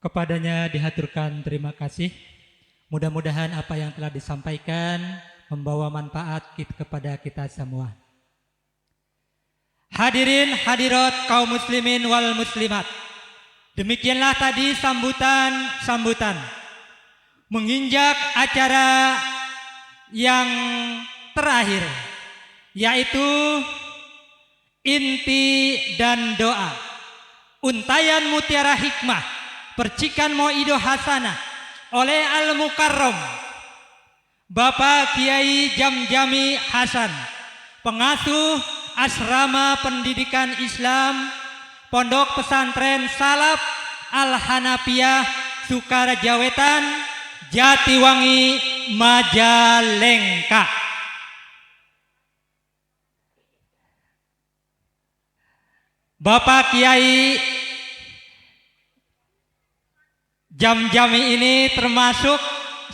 Kepadanya dihaturkan terima kasih. Mudah-mudahan apa yang telah disampaikan membawa manfaat kepada kita semua. Hadirin hadirat kaum muslimin wal muslimat. Demikianlah tadi sambutan menginjak acara yang terakhir, yaitu inti dan doa. Untayan mutiara hikmah, percikan mau'idoh hasanah oleh Al-Mukarram Bapak Kiai Jamjami Hasan, pengasuh Asrama Pendidikan Islam Pondok Pesantren Salaf Al-Hanafiyah Sukarjawetan, Jatiwangi, Majalengka. Bapak Kiai Jamjami ini termasuk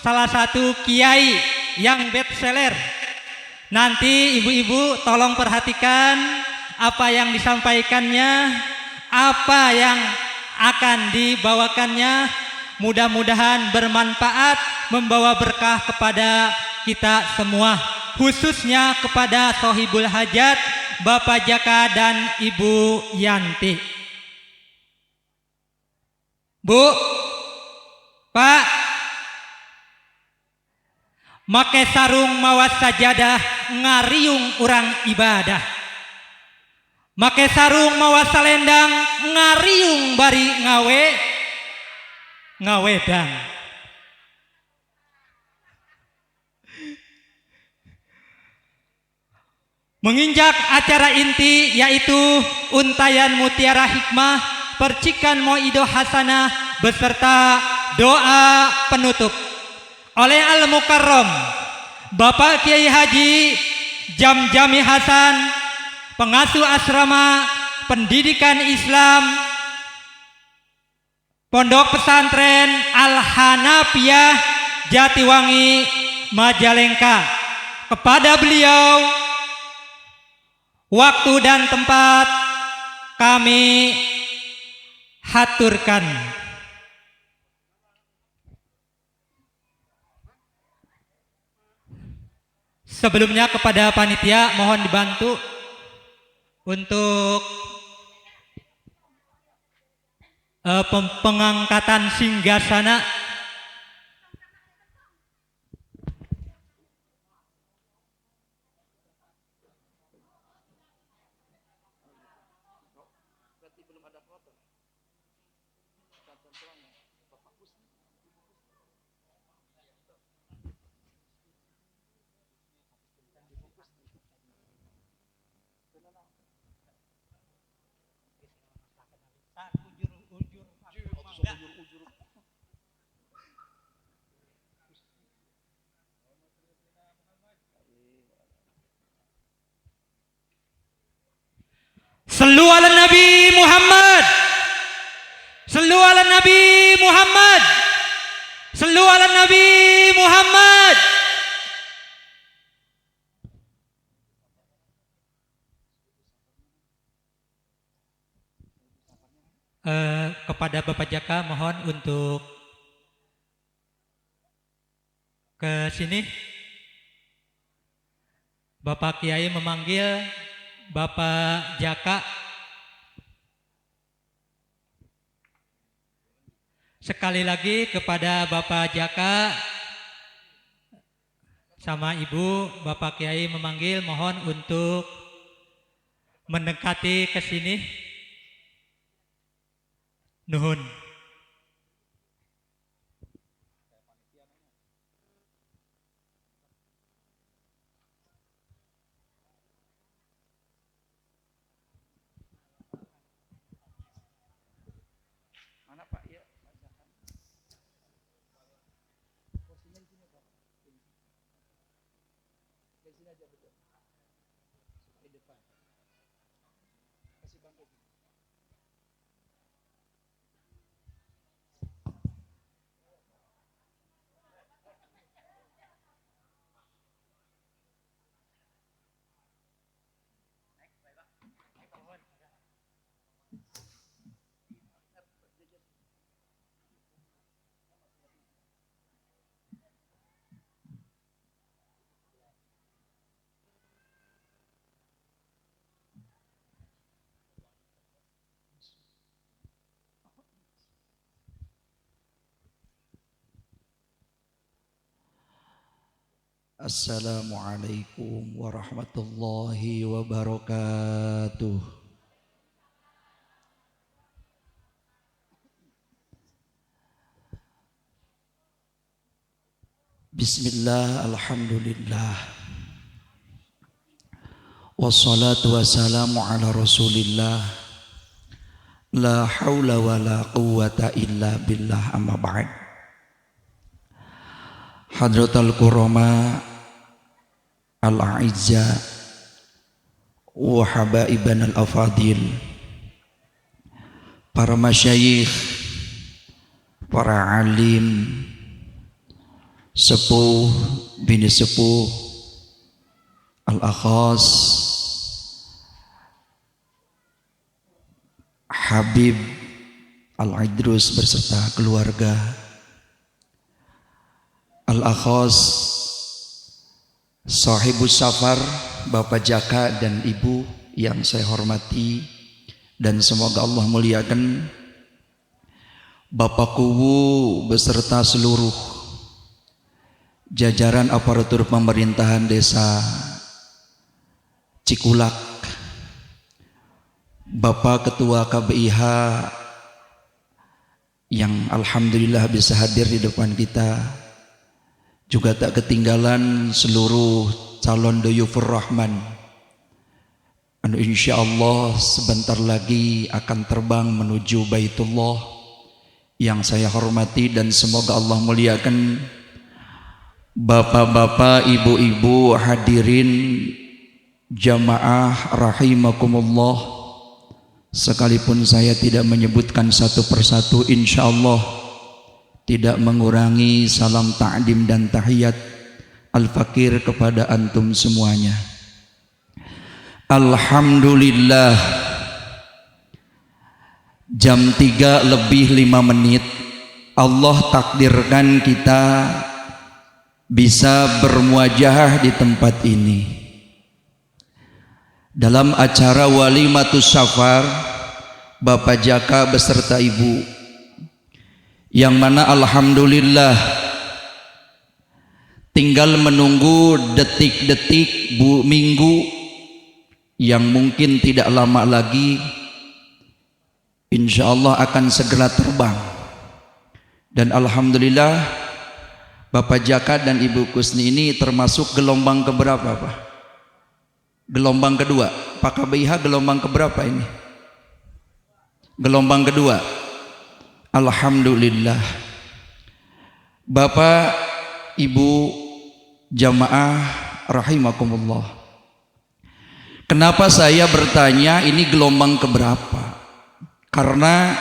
salah satu kiai yang bestseller. Nanti ibu-ibu tolong perhatikan apa yang disampaikannya, apa yang akan dibawakannya. Mudah-mudahan bermanfaat, membawa berkah kepada kita semua, khususnya kepada Sohibul Hajat Bapak Jaka dan Ibu Yanti. Bu, Pak, make sarung mawas sajadah ngariung urang ibadah. Make sarung mawas salendang ngariung bari ngawedang. Menginjak acara inti, yaitu untayan mutiara hikmah, percikan mau'idoh hasanah beserta doa penutup oleh Al-Mukarram Bapak Kiai Haji Jamjami Hasan, pengasuh Asrama Pendidikan Islam Pondok Pesantren Al-Hanafiyah Jatiwangi, Majalengka. Kepada beliau waktu dan tempat kami haturkan. Sebelumnya kepada panitia mohon dibantu untuk pengangkatan singgasana. Sallu ala Nabi Muhammad. Sallu ala Nabi Muhammad. Sallu ala Nabi Muhammad. Kepada Bapak Jaka mohon untuk ke sini. Bapak Kiai memanggil Bapak Jaka. Sekali lagi kepada Bapak Jaka sama Ibu, Bapak Kiai memanggil, mohon untuk mendekati ke sini. Nuhun. Assalamualaikum warahmatullahi wabarakatuh. Bismillah, alhamdulillah, wassalatu wassalamu ala rasulillah, la hawla wa la quwwata illa billah, amma ba'd. Hadratal kurama al-a'izza wa habaiban al-afadil, para masyayikh, para alim, sepuh, bini sepuh, al-akhas, Habib Al-Idrus berserta keluarga, al-akhas sahibus safar, Bapak Jaka dan Ibu yang saya hormati, dan semoga Allah muliakan Bapak Kuwu beserta seluruh jajaran aparatur pemerintahan desa Cikulak, Bapak Ketua KBIH yang alhamdulillah bisa hadir di depan kita. Juga tak ketinggalan seluruh calon duyufur rahman, insya Allah sebentar lagi akan terbang menuju Baitullah yang saya hormati, dan semoga Allah muliakan bapak-bapak, ibu-ibu, hadirin jamaah rahimakumullah. Sekalipun saya tidak menyebutkan satu persatu, insya Allah tidak mengurangi salam ta'dim dan tahiyat al-fakir kepada antum semuanya. Alhamdulillah, jam 3:05 Allah takdirkan kita bisa bermuajahah di tempat ini dalam acara walimatus safar Bapak Jaka beserta Ibu, yang mana alhamdulillah tinggal menunggu detik-detik minggu yang mungkin tidak lama lagi insya Allah akan segera terbang. Dan alhamdulillah Bapak Jaka dan Ibu Kusni ini termasuk gelombang keberapa Pak? Gelombang kedua. Pak KBIH gelombang keberapa ini? Gelombang kedua. Alhamdulillah. Bapak, Ibu, jamaah rahimakumullah. Kenapa saya bertanya ini gelombang keberapa? Karena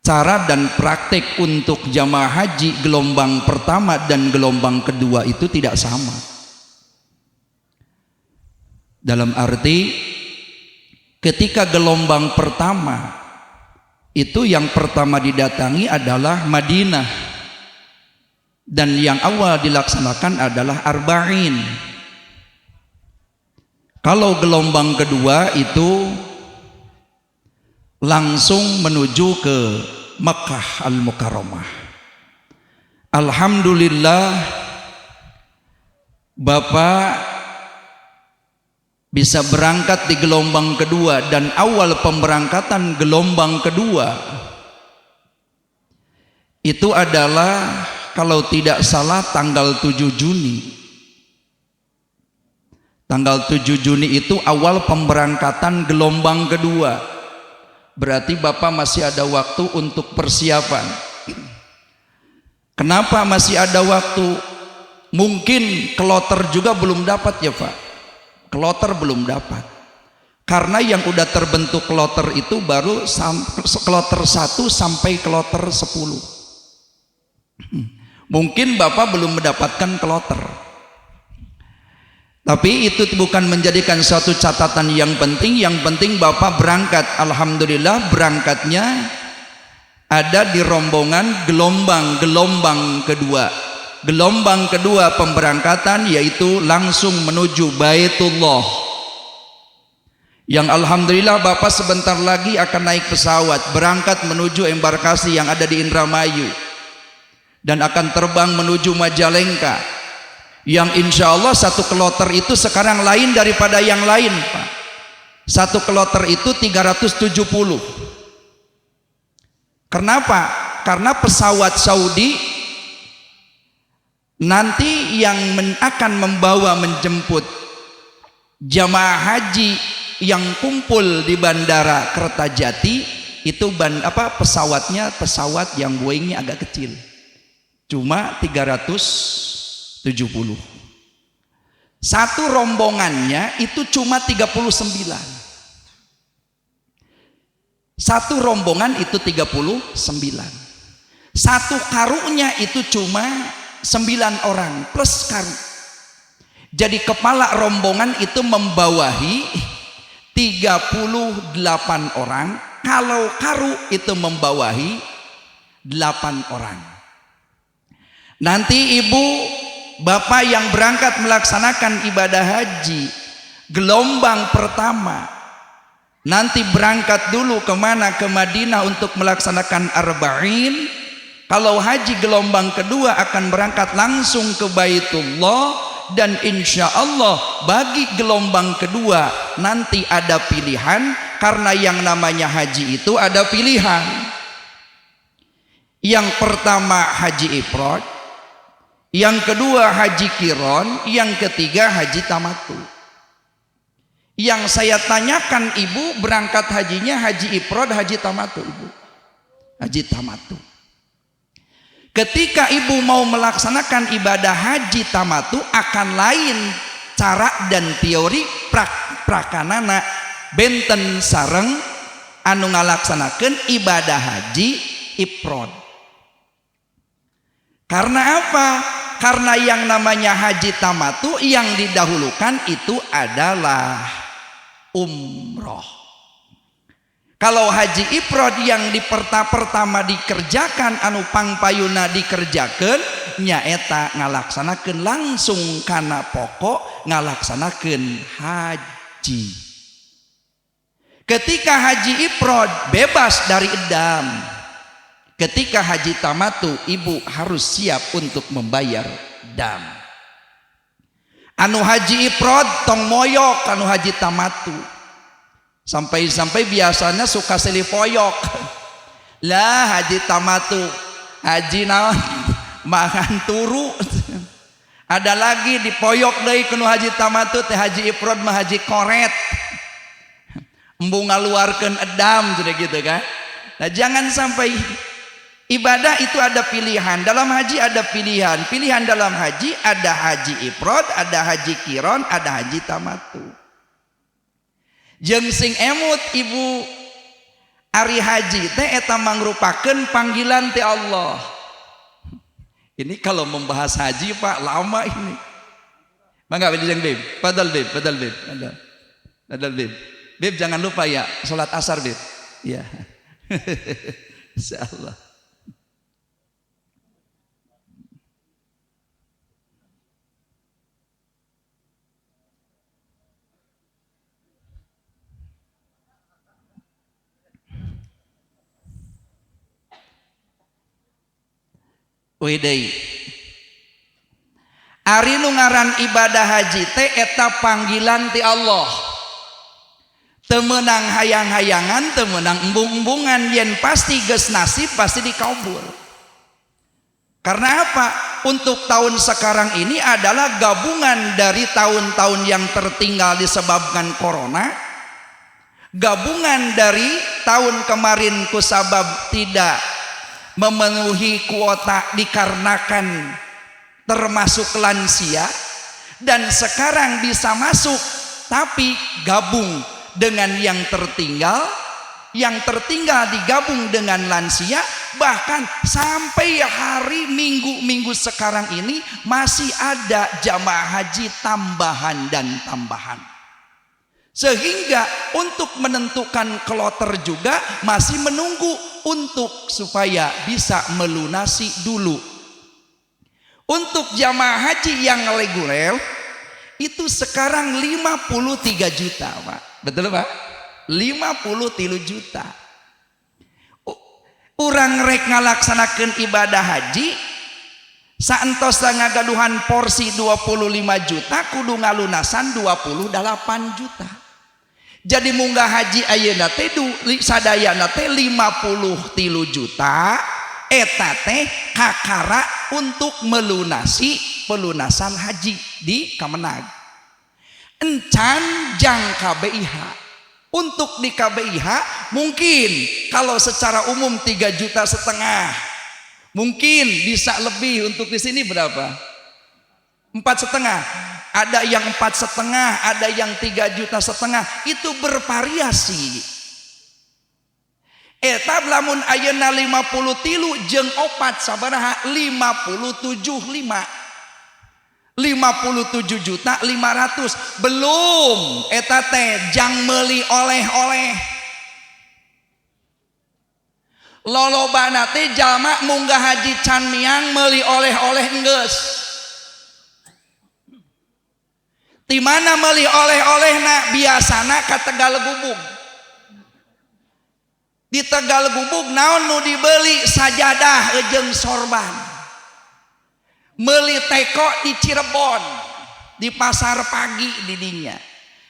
cara dan praktek untuk jamaah haji gelombang pertama dan gelombang kedua itu tidak sama. Dalam arti ketika gelombang pertama itu yang pertama didatangi adalah Madinah, dan yang awal dilaksanakan adalah Arba'in. Kalau gelombang kedua itu langsung menuju ke Makkah Al-Mukarramah. Alhamdulillah Bapak bisa berangkat di gelombang kedua, dan awal pemberangkatan gelombang kedua itu adalah kalau tidak salah tanggal 7 Juni. Tanggal 7 Juni itu awal pemberangkatan gelombang kedua. Berarti Bapak masih ada waktu untuk persiapan. Kenapa masih ada waktu? Mungkin kloter juga belum dapat ya Pak. Kloter belum dapat, karena yang udah terbentuk kloter itu baru kloter 1 sampai kloter 10. Mungkin Bapak belum mendapatkan kloter, tapi itu bukan menjadikan suatu catatan yang penting. Yang penting Bapak berangkat. Alhamdulillah berangkatnya ada di rombongan gelombang kedua. Gelombang kedua pemberangkatan yaitu langsung menuju Baitullah, yang alhamdulillah Bapak sebentar lagi akan naik pesawat berangkat menuju embarkasi yang ada di Indramayu dan akan terbang menuju Majalengka. Yang insya Allah satu kloter itu sekarang lain daripada yang lain, Pak. Satu kloter itu 370. Kenapa? Karena pesawat Saudi nanti yang akan membawa menjemput jamaah haji yang kumpul di Bandara Kertajati itu pesawatnya pesawat yang Boeingnya agak kecil, cuma 370. Satu rombongannya itu cuma 39. Satu rombongan itu 39. Satu karunya itu cuma 9 orang plus karu. Jadi kepala rombongan itu membawahi 38 orang, kalau karu itu membawahi 8 orang. Nanti ibu bapak yang berangkat melaksanakan ibadah haji gelombang pertama, nanti berangkat dulu kemana? Ke Madinah untuk melaksanakan arba'in. Kalau haji gelombang kedua akan berangkat langsung ke Baitullah. Dan insya Allah bagi gelombang kedua nanti ada pilihan, karena yang namanya haji itu ada pilihan. Yang pertama haji ifrad, yang kedua haji qiron, yang ketiga haji tamattu. Yang saya tanyakan ibu, berangkat hajinya haji ifrad, haji tamattu ibu? Haji tamattu. Ketika ibu mau melaksanakan ibadah haji tamattu akan lain cara dan teori prakanana benten sareng anu ngalaksanakeun ibadah haji ifrad. Karena apa? Karena yang namanya haji tamattu yang didahulukan itu adalah umroh. Kalau haji ifrad yang pertama dikerjakan anu pangpayuna dikerjakeun nyaeta ngalaksanakeun langsung kana pokok ngalaksanakeun haji. Ketika haji ifrad bebas dari edam. Ketika haji tamattu ibu harus siap untuk membayar dam. Anu haji ifrad tong moyok, anu haji tamattu sampai biasanya suka selipoyok. Lah haji tamattu haji naon makan turu. Ada lagi dipoyok deui kuno haji tamattu teh haji ifrad mah haji koret. Embung ngaluarkeun edam sudah gitu kan. Nah jangan sampai ibadah itu ada pilihan. Dalam haji ada pilihan. Pilihan dalam haji ada haji ifrad, ada haji qiron, ada haji tamattu. Jeung sing emut ibu ari haji teh eta mangrupakeun panggilan ti Allah. Ini kalau membahas haji Pak lama ini. Mangga jeung Bib. Padahal Bib. Padahal Bib. Bib jangan lupa ya salat asar Bib. Ya. Insyaallah. Widai ari nu ngaran ibadah haji teh eta panggilan ti Allah. Teu meunang hayang-hayangan, teu meunang embung-embungan, yen pasti geus nasib pasti dikabul. Karena apa? Untuk tahun sekarang ini adalah gabungan dari tahun-tahun yang tertinggal disebabkan corona, gabungan dari tahun kemarin kusabab tidak memenuhi kuota dikarenakan termasuk lansia, dan sekarang bisa masuk tapi gabung dengan yang tertinggal digabung dengan lansia, bahkan sampai hari minggu sekarang ini masih ada jamaah haji tambahan dan tambahan. Sehingga untuk menentukan kloter juga masih menunggu untuk supaya bisa melunasi dulu. Untuk jamaah haji yang reguler itu sekarang 53 juta Pak. Betul Pak? 53 juta. Urang rek ngalaksanakeun ibadah haji Saentos ngagaduhan porsi 25 juta kudu ngalunasan 28 juta. Jadi munggah haji ayeuna teh sadayana teh 53 juta eta teh kakara untuk melunasi pelunasan haji di Kemenag. Encan jang KBIH. Untuk di KBIH mungkin kalau secara umum 3,5 juta, mungkin bisa lebih. Untuk di sini berapa? 4,5. Ada yang 4,5, ada yang 3,5 juta. Itu bervariasi. Eta lamun ayeuna 53 jeung opat sabaraha 57.500 belum eta teh jang meuli oleh-oleh. Lolobana teh jalma munggah haji can miang meuli oleh-oleh enggeus. Di mana meuli oleh-olehna biasana ka Tegal Gubug. Di Tegal Gubug naon nu dibeli sajadah jeung sorban. Meuli teko di Cirebon di pasar pagi di dinya.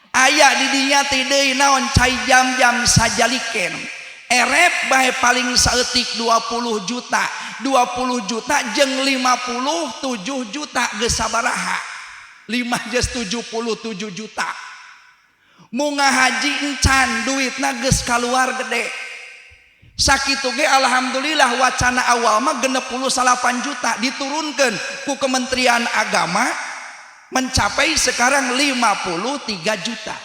Aya di dinya teh deui naon cai jam-jam sajaliken. Erep bae paling saeutik 20 juta. 20 juta jeung 57 juta geus sabaraha? 577 juta. Munggah haji encan duitna geus kaluar gede. Sakitu ge alhamdulillah wacana awal mah 68 juta diturunkeun ku Kementerian Agama mencapai sekarang 53 juta.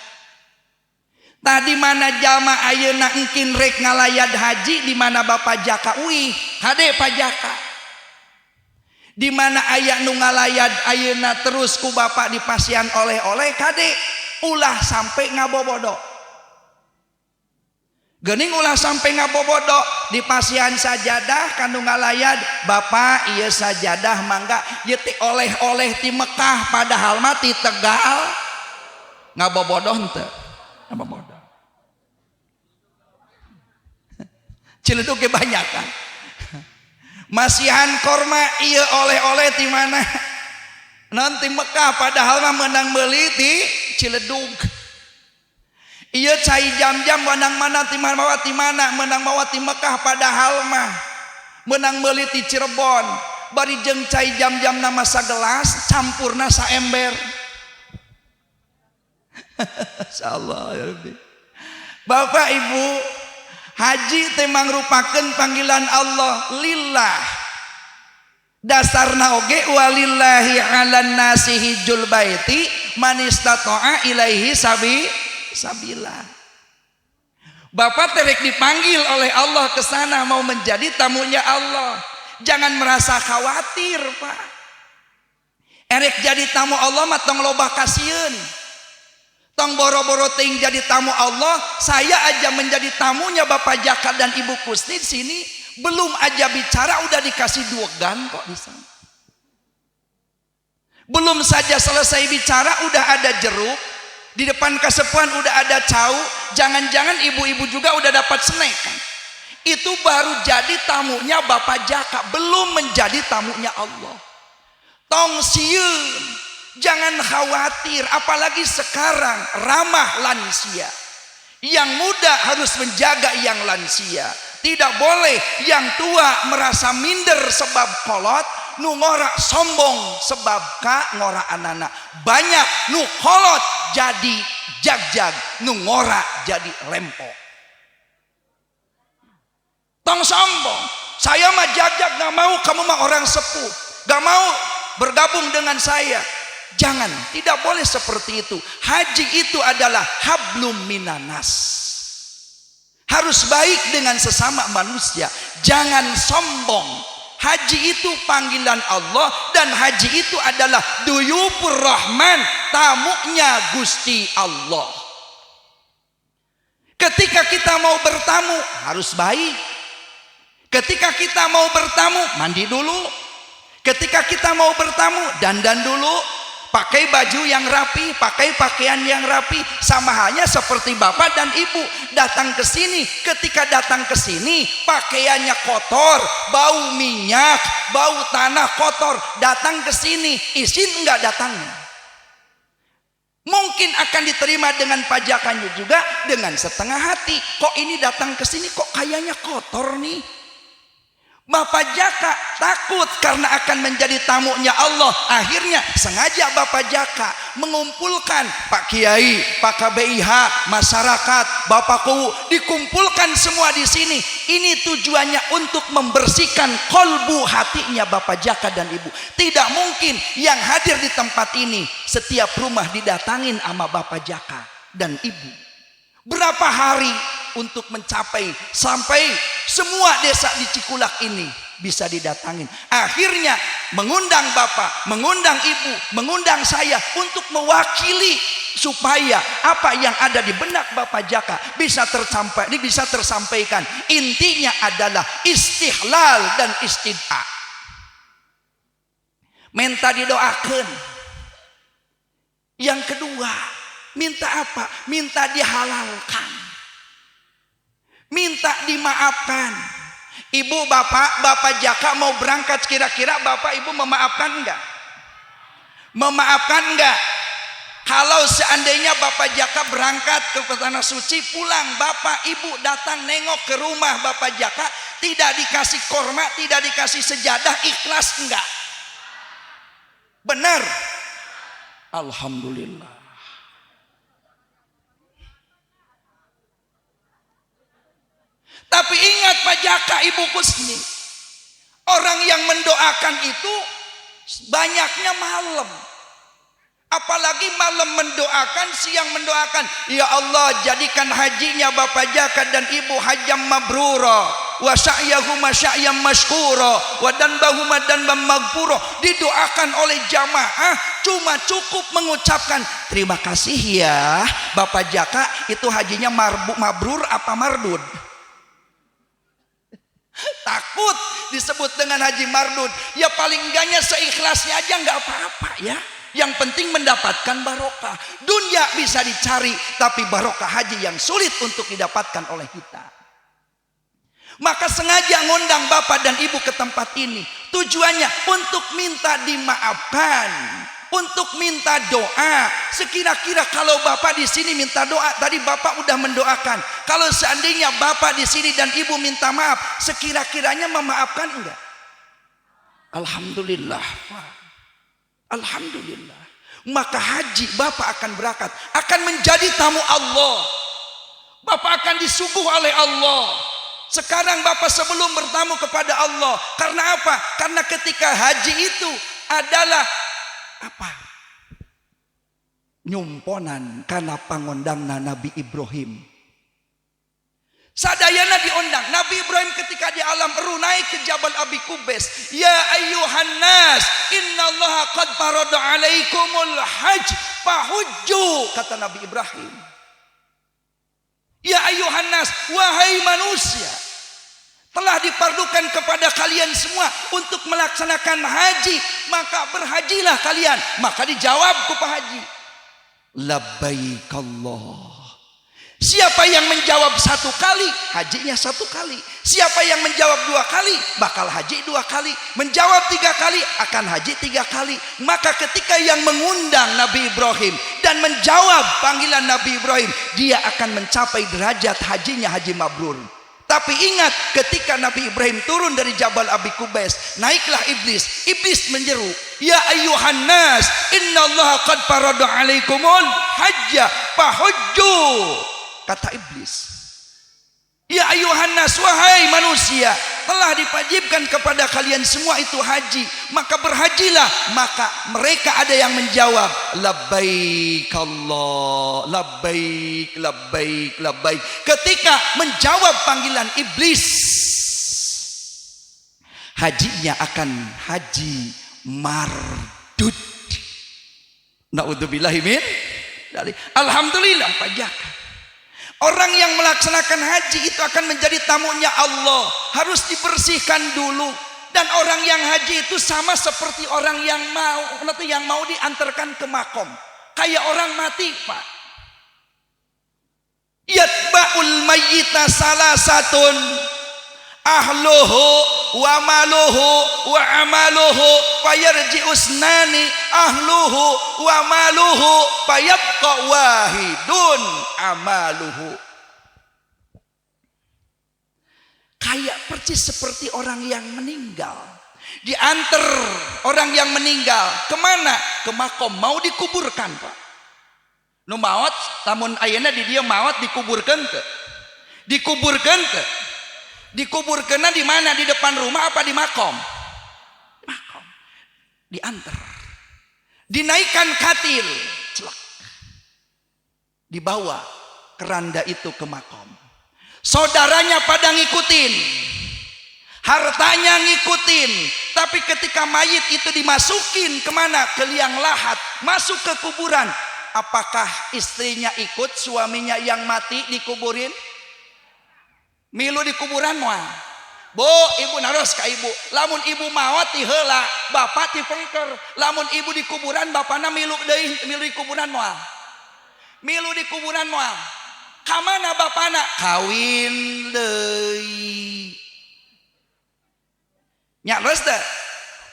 Tadi mana jalma ayeuna engkin rek ngalayad haji di mana Bapak Jaka uih hade pajaka. Di mana aya nu ngalayad ayeuna terus ku bapak dipasian oleh-oleh kade ulah sampai ngabobodo. Geuning ulah sampai ngabobodo dipasian sajadah kanu ngalayad bapak ieu sajadah mangga ieu teh oleh-oleh ti Mekah padahal mah ti Tegal ngabobodo henteu. Ngabobodo. Ciledug ge banyak kan. Masihan korma iya oleh-oleh di mana nanti Mekah padahal mah menang beli di Ciledug. Iya cai jam-jam menang mana di mana menang bawa di Mekah padahal mah menang beli di Cirebon. Bari jeung cai jam-jam nama sagelas campurna saember. Insyaallah ya Rabbi. Bapak Ibu, haji teh mangrupakeun panggilan Allah lillah. Dasarna oge walillahi 'alan nasi hijjul baiti man istata'a ilaihi sabila. Bapak terek dipanggil oleh Allah ke sana mau menjadi tamunya Allah. Jangan merasa khawatir, Pak. Erek jadi tamu Allah mah tong loba kasieun. Tong boro-boro ting jadi tamu Allah, saya aja menjadi tamunya Bapak Jaka dan Ibu Kusni di sini, belum aja bicara udah dikasih duegan kok di sana. Belum saja selesai bicara udah ada jeruk, di depan kasepuan udah ada cau, jangan-jangan ibu-ibu juga udah dapat senekan. Itu baru jadi tamunya Bapak Jaka, belum menjadi tamunya Allah. Tong sieun. Jangan khawatir, apalagi sekarang ramah lansia. Yang muda harus menjaga yang lansia. Tidak boleh yang tua merasa minder sebab kolot, nu ngora sombong sebab ka ngora anana. Banyak nu kolot jadi jag-jag, nu ngora jadi lempo. Tong sombong, saya mah jag-jag, gak mau kamu mah orang sepuh, gak mau bergabung dengan saya. Jangan, tidak boleh seperti itu. Haji itu adalah hablum minanas. Harus baik dengan sesama manusia. Jangan sombong. Haji itu panggilan Allah dan haji itu adalah duyufur rahman, tamunya Gusti Allah. Ketika kita mau bertamu harus baik. Ketika kita mau bertamu mandi dulu. Ketika kita mau bertamu dandan dulu. pakai baju yang rapi, pakai pakaian yang rapi. Sama halnya seperti bapak dan ibu datang ke sini. Ketika datang ke sini pakaiannya kotor, bau minyak, bau tanah kotor, datang ke sini izin enggak datangnya? Mungkin akan diterima dengan pajakannya juga dengan setengah hati. Kok ini datang ke sini kok kayaknya kotor nih? Bapak Jaka takut karena akan menjadi tamunya Allah. Akhirnya sengaja Bapak Jaka mengumpulkan Pak Kiai, Pak KBIH, masyarakat, Bapak Kuwu, dikumpulkan semua di sini. Ini tujuannya untuk membersihkan kolbu hatinya Bapak Jaka dan Ibu. Tidak mungkin yang hadir di tempat ini setiap rumah didatangin sama Bapak Jaka dan Ibu. Berapa hari untuk mencapai sampai semua desa di Cikulak ini bisa didatangin. Akhirnya mengundang Bapak, mengundang Ibu, mengundang saya untuk mewakili supaya apa yang ada di benak Bapak Jaka bisa tersampaikan. Intinya adalah istihlal dan istid'a. Minta didoakan. Yang kedua, minta apa? Minta dihalalkan. Minta dimaafkan. Ibu, Bapak Jaka mau berangkat, kira-kira Bapak Ibu memaafkan enggak? Memaafkan enggak? Kalau seandainya Bapak Jaka berangkat ke tanah suci, pulang Bapak Ibu datang nengok ke rumah Bapak Jaka, tidak dikasih korma, tidak dikasih sejadah, ikhlas enggak? Benar? Alhamdulillah. Tapi ingat Pak Jaka, Ibu Kusni, orang yang mendoakan itu banyaknya malam. Apalagi malam mendoakan, siang mendoakan. Ya Allah, jadikan hajinya Bapak Jaka dan Ibu hajjam mabrura, wa sa'yahuma sa'yam mashkura, wa danbahuma danbam maghfura. Didoakan oleh jamaah, cuma cukup mengucapkan terima kasih ya Bapak Jaka. Itu hajinya mabrur apa mardud? Takut disebut dengan haji mardud. Ya paling enggaknya seikhlasnya aja nggak apa-apa ya. Yang penting mendapatkan barokah. Dunia bisa dicari, tapi barokah haji yang sulit untuk didapatkan oleh kita. Maka sengaja ngundang Bapak dan Ibu ke tempat ini. Tujuannya untuk minta dimaafkan, untuk minta doa. Sekira-kira kalau Bapak di sini minta doa, tadi Bapak udah mendoakan. Kalau seandainya Bapak di sini dan Ibu minta maaf, sekira-kiranya memaafkan enggak? Alhamdulillah. Alhamdulillah. Maka haji Bapak akan berangkat, akan menjadi tamu Allah. Bapak akan disuguh oleh Allah. Sekarang Bapak sebelum bertamu kepada Allah. Karena apa? Karena ketika haji itu adalah apa? Nyumponan karena pangondangna Nabi Ibrahim. Sadayana diundang Nabi Ibrahim ketika di alam Ru naik ke Jabal Abi Kubais. Ya ayyuhan nas, innallaha qad farada alaikumul hajj fahujju, kata Nabi Ibrahim. Ya ayyuhan nas, wahai manusia, telah difardukan kepada kalian semua untuk melaksanakan haji, maka berhajilah kalian. Maka dijawab ku Pak Haji, labbaik Allah. Siapa yang menjawab satu kali, hajinya satu kali. Siapa yang menjawab dua kali, bakal haji dua kali. Menjawab tiga kali, akan haji tiga kali. Maka ketika yang mengundang Nabi Ibrahim dan menjawab panggilan Nabi Ibrahim, dia akan mencapai derajat hajinya haji mabrur. Tapi ingat, ketika Nabi Ibrahim turun dari Jabal Abi Kubais, naiklah iblis. Iblis menyeru, ya ayyuhan nas, innallaha qad farada alaikumul hajja fahujju. Kata iblis, ya ayuhan nas, wahai manusia, telah diwajibkan kepada kalian semua itu haji, maka berhajilah. Maka mereka ada yang menjawab, labbaik Allah, labbaik, labbaik, labbaik. Ketika menjawab panggilan iblis, hajinya akan haji mardud. Na'udzubillahi min dzalik. Alhamdulillah Pak Jaka. Orang yang melaksanakan haji itu akan menjadi tamunya Allah. Harus dibersihkan dulu. Dan orang yang haji itu sama seperti orang yang mau diantarkan ke makom. Kayak orang mati, Pak. Yatba'ul mayyita salasatun ahluhu wa maluhu wa amaluhu fayarji'usnani ahluhu wa maluhu fayabqa wahidun amaluhu. Kayak persis seperti orang yang meninggal. Diantar orang yang meninggal kemana? Ke makom, mau dikuburkan, Pak. Nu maot, lamun ayeuna di dia maot dikuburkan ke? Dikuburkan ke? Dikuburkanna di mana? Di depan rumah apa di makom? Makom. Diantar. Dinaikkan katil, celak. Dibawa keranda itu ke makom. Saudaranya pada ngikutin, hartanya ngikutin, tapi ketika mayit itu dimasukin kemana? Ke liang lahat, masuk ke kuburan. Apakah istrinya ikut suaminya yang mati dikuburin? Milu di kuburan moal. Bu, ibu naros ka ibu. Lamun ibu maot ti heula, bapak ti pengker. Lamun ibu di kuburan, bapana milu deui, milu di kuburan moal. Milu di kuburan moal. Kamana bapana? Kawin deui. Nya leus teh.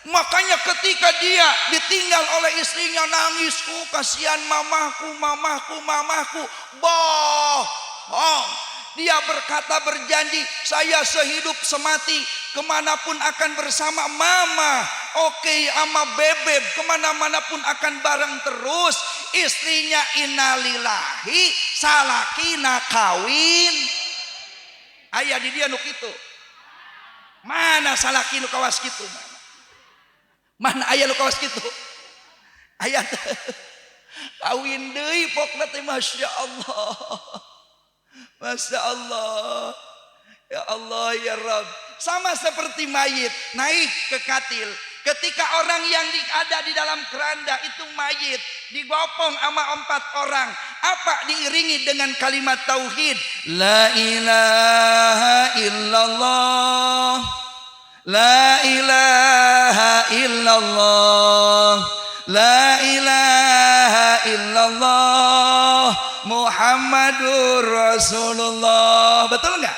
Makanya ketika dia ditinggal oleh istrinya nangis, kasihan mamahku. Bohong. Dia berkata berjanji, saya sehidup semati kemanapun akan bersama mama. Oke, ama bebeb kemana-mana pun akan bareng terus. Istrinya innalillahi, salakina kawin. Aya di dia nu kitu. Mana salaki nu kawas kitu? Mana aya nu kawas kitu? Aya kawin deui pokna teh masyaallah. Masya Allah, ya Allah ya Rabb. Sama seperti mayit naik ke katil. Ketika orang yang ada di dalam keranda itu mayit digopong sama 4 orang, apa diiringi dengan kalimat tauhid? La ilaha illallah, la ilaha illallah, la ilaha illallah, Muhammadur Rasulullah. Betul nggak?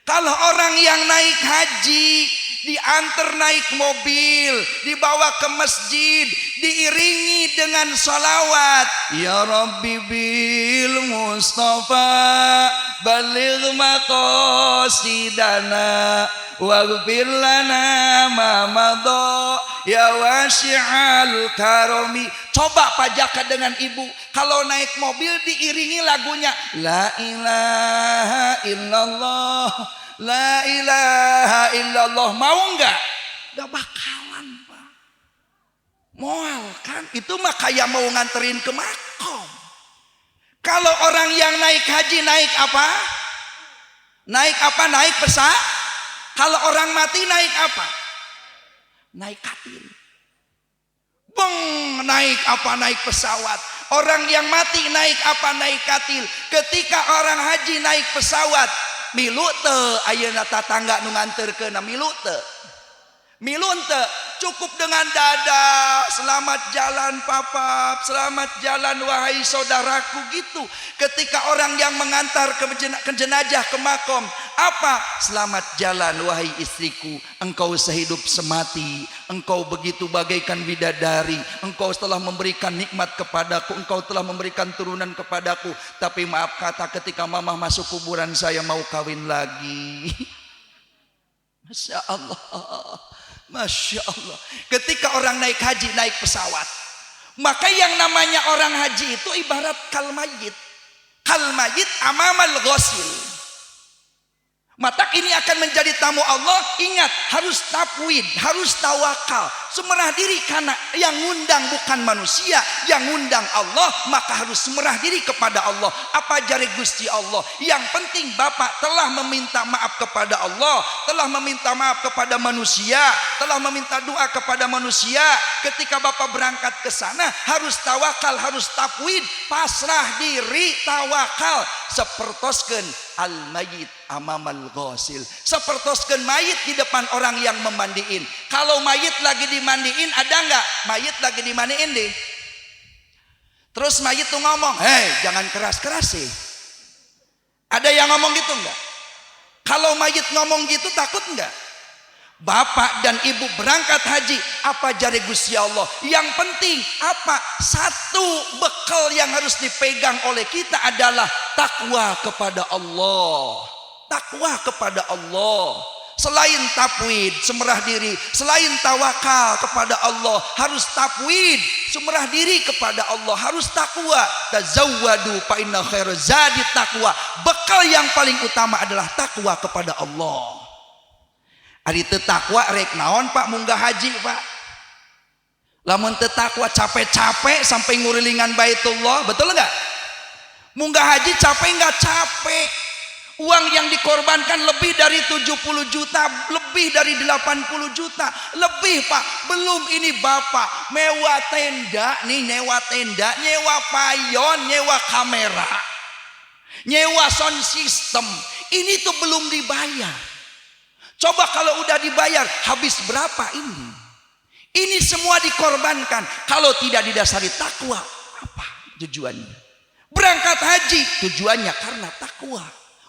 Kalau orang yang naik haji diantar naik mobil, dibawa ke masjid, diiringi dengan salawat, ya Rabbi bil Mustafa baligh maqasidana waghfir lana ma madha ya wasi'al karami. Coba pajaka dengan ibu, kalau naik mobil diiringi lagunya la ilaha illallah, la ilaha illallah, mau enggak? Enggak bakalan, Pak. Moal kan? Itu mah kayak mau nganterin ke makom. Kalau orang yang naik haji naik apa? Naik apa? Naik pesawat. Kalau orang mati naik apa? Naik katil. Beng, naik apa? Naik pesawat. Orang yang mati naik apa? Naik katil. Ketika orang haji naik pesawat, milu teu ayeuna tatangga nu nganterkeun milu teu? Milu teu? Cukup dengan dada, selamat jalan papa, selamat jalan wahai saudaraku gitu. Ketika orang yang mengantar ke jenazah ke makom, apa? Selamat jalan wahai istriku, engkau sehidup semati, engkau begitu bagaikan bidadari, engkau telah memberikan nikmat kepadaku, engkau telah memberikan turunan kepadaku. Tapi maaf kata ketika mama masuk kuburan saya mau kawin lagi. Masya Allah, Masya Allah. Ketika orang naik haji naik pesawat, maka yang namanya orang haji itu ibarat kalmayit. Kalmayit amamal ghosil. Mata ini akan menjadi tamu Allah. Ingat, harus tafwid, harus tawakal, semerah diri karena yang ngundang bukan manusia, yang ngundang Allah, maka harus semerah diri kepada Allah. Apa jari Gusti Allah? Yang penting Bapak telah meminta maaf kepada Allah, telah meminta maaf kepada manusia, telah meminta doa kepada manusia. Ketika Bapak berangkat ke sana harus tawakal, harus tafwid, pasrah diri, tawakal. Sapertoskeun al mayit amamal ghasil, sapertoskeun mayit di depan orang yang memandiin. Kalau mayit lagi dimandiin, ada nggak mayit lagi dimandiin deh? Terus mayit tuh ngomong, hei jangan keras-keras sih. Ada yang ngomong gitu nggak? Kalau mayit ngomong gitu takut nggak? Bapak dan ibu berangkat haji, apa jari Gusti Allah? Yang penting apa? Satu bekal yang harus dipegang oleh kita adalah takwa kepada Allah. Takwa kepada Allah. Selain tafwid, semerah diri, selain tawakal kepada Allah, harus tafwid, semerah diri kepada Allah, harus takwa. Tazawwadu fa inna khairaz zadi taqwa. Bekal yang paling utama adalah takwa kepada Allah. Ari teu takwa rek naon Pak munggah haji Pak? Lamun teu takwa capek-capek sampai ngurilingan Baitullah, betul enggak? Munggah haji capek enggak? Capek. Uang yang dikorbankan lebih dari 70 juta, lebih dari 80 juta, lebih Pak. Belum ini Bapak mewah tenda nih, nyewa tenda, nyewa payon, nyewa kamera, nyewa sound system. Ini tuh belum dibayar. Coba kalau udah dibayar, habis berapa ini? Ini semua dikorbankan. Kalau tidak didasari takwa, apa tujuannya? Berangkat haji tujuannya karena takwa.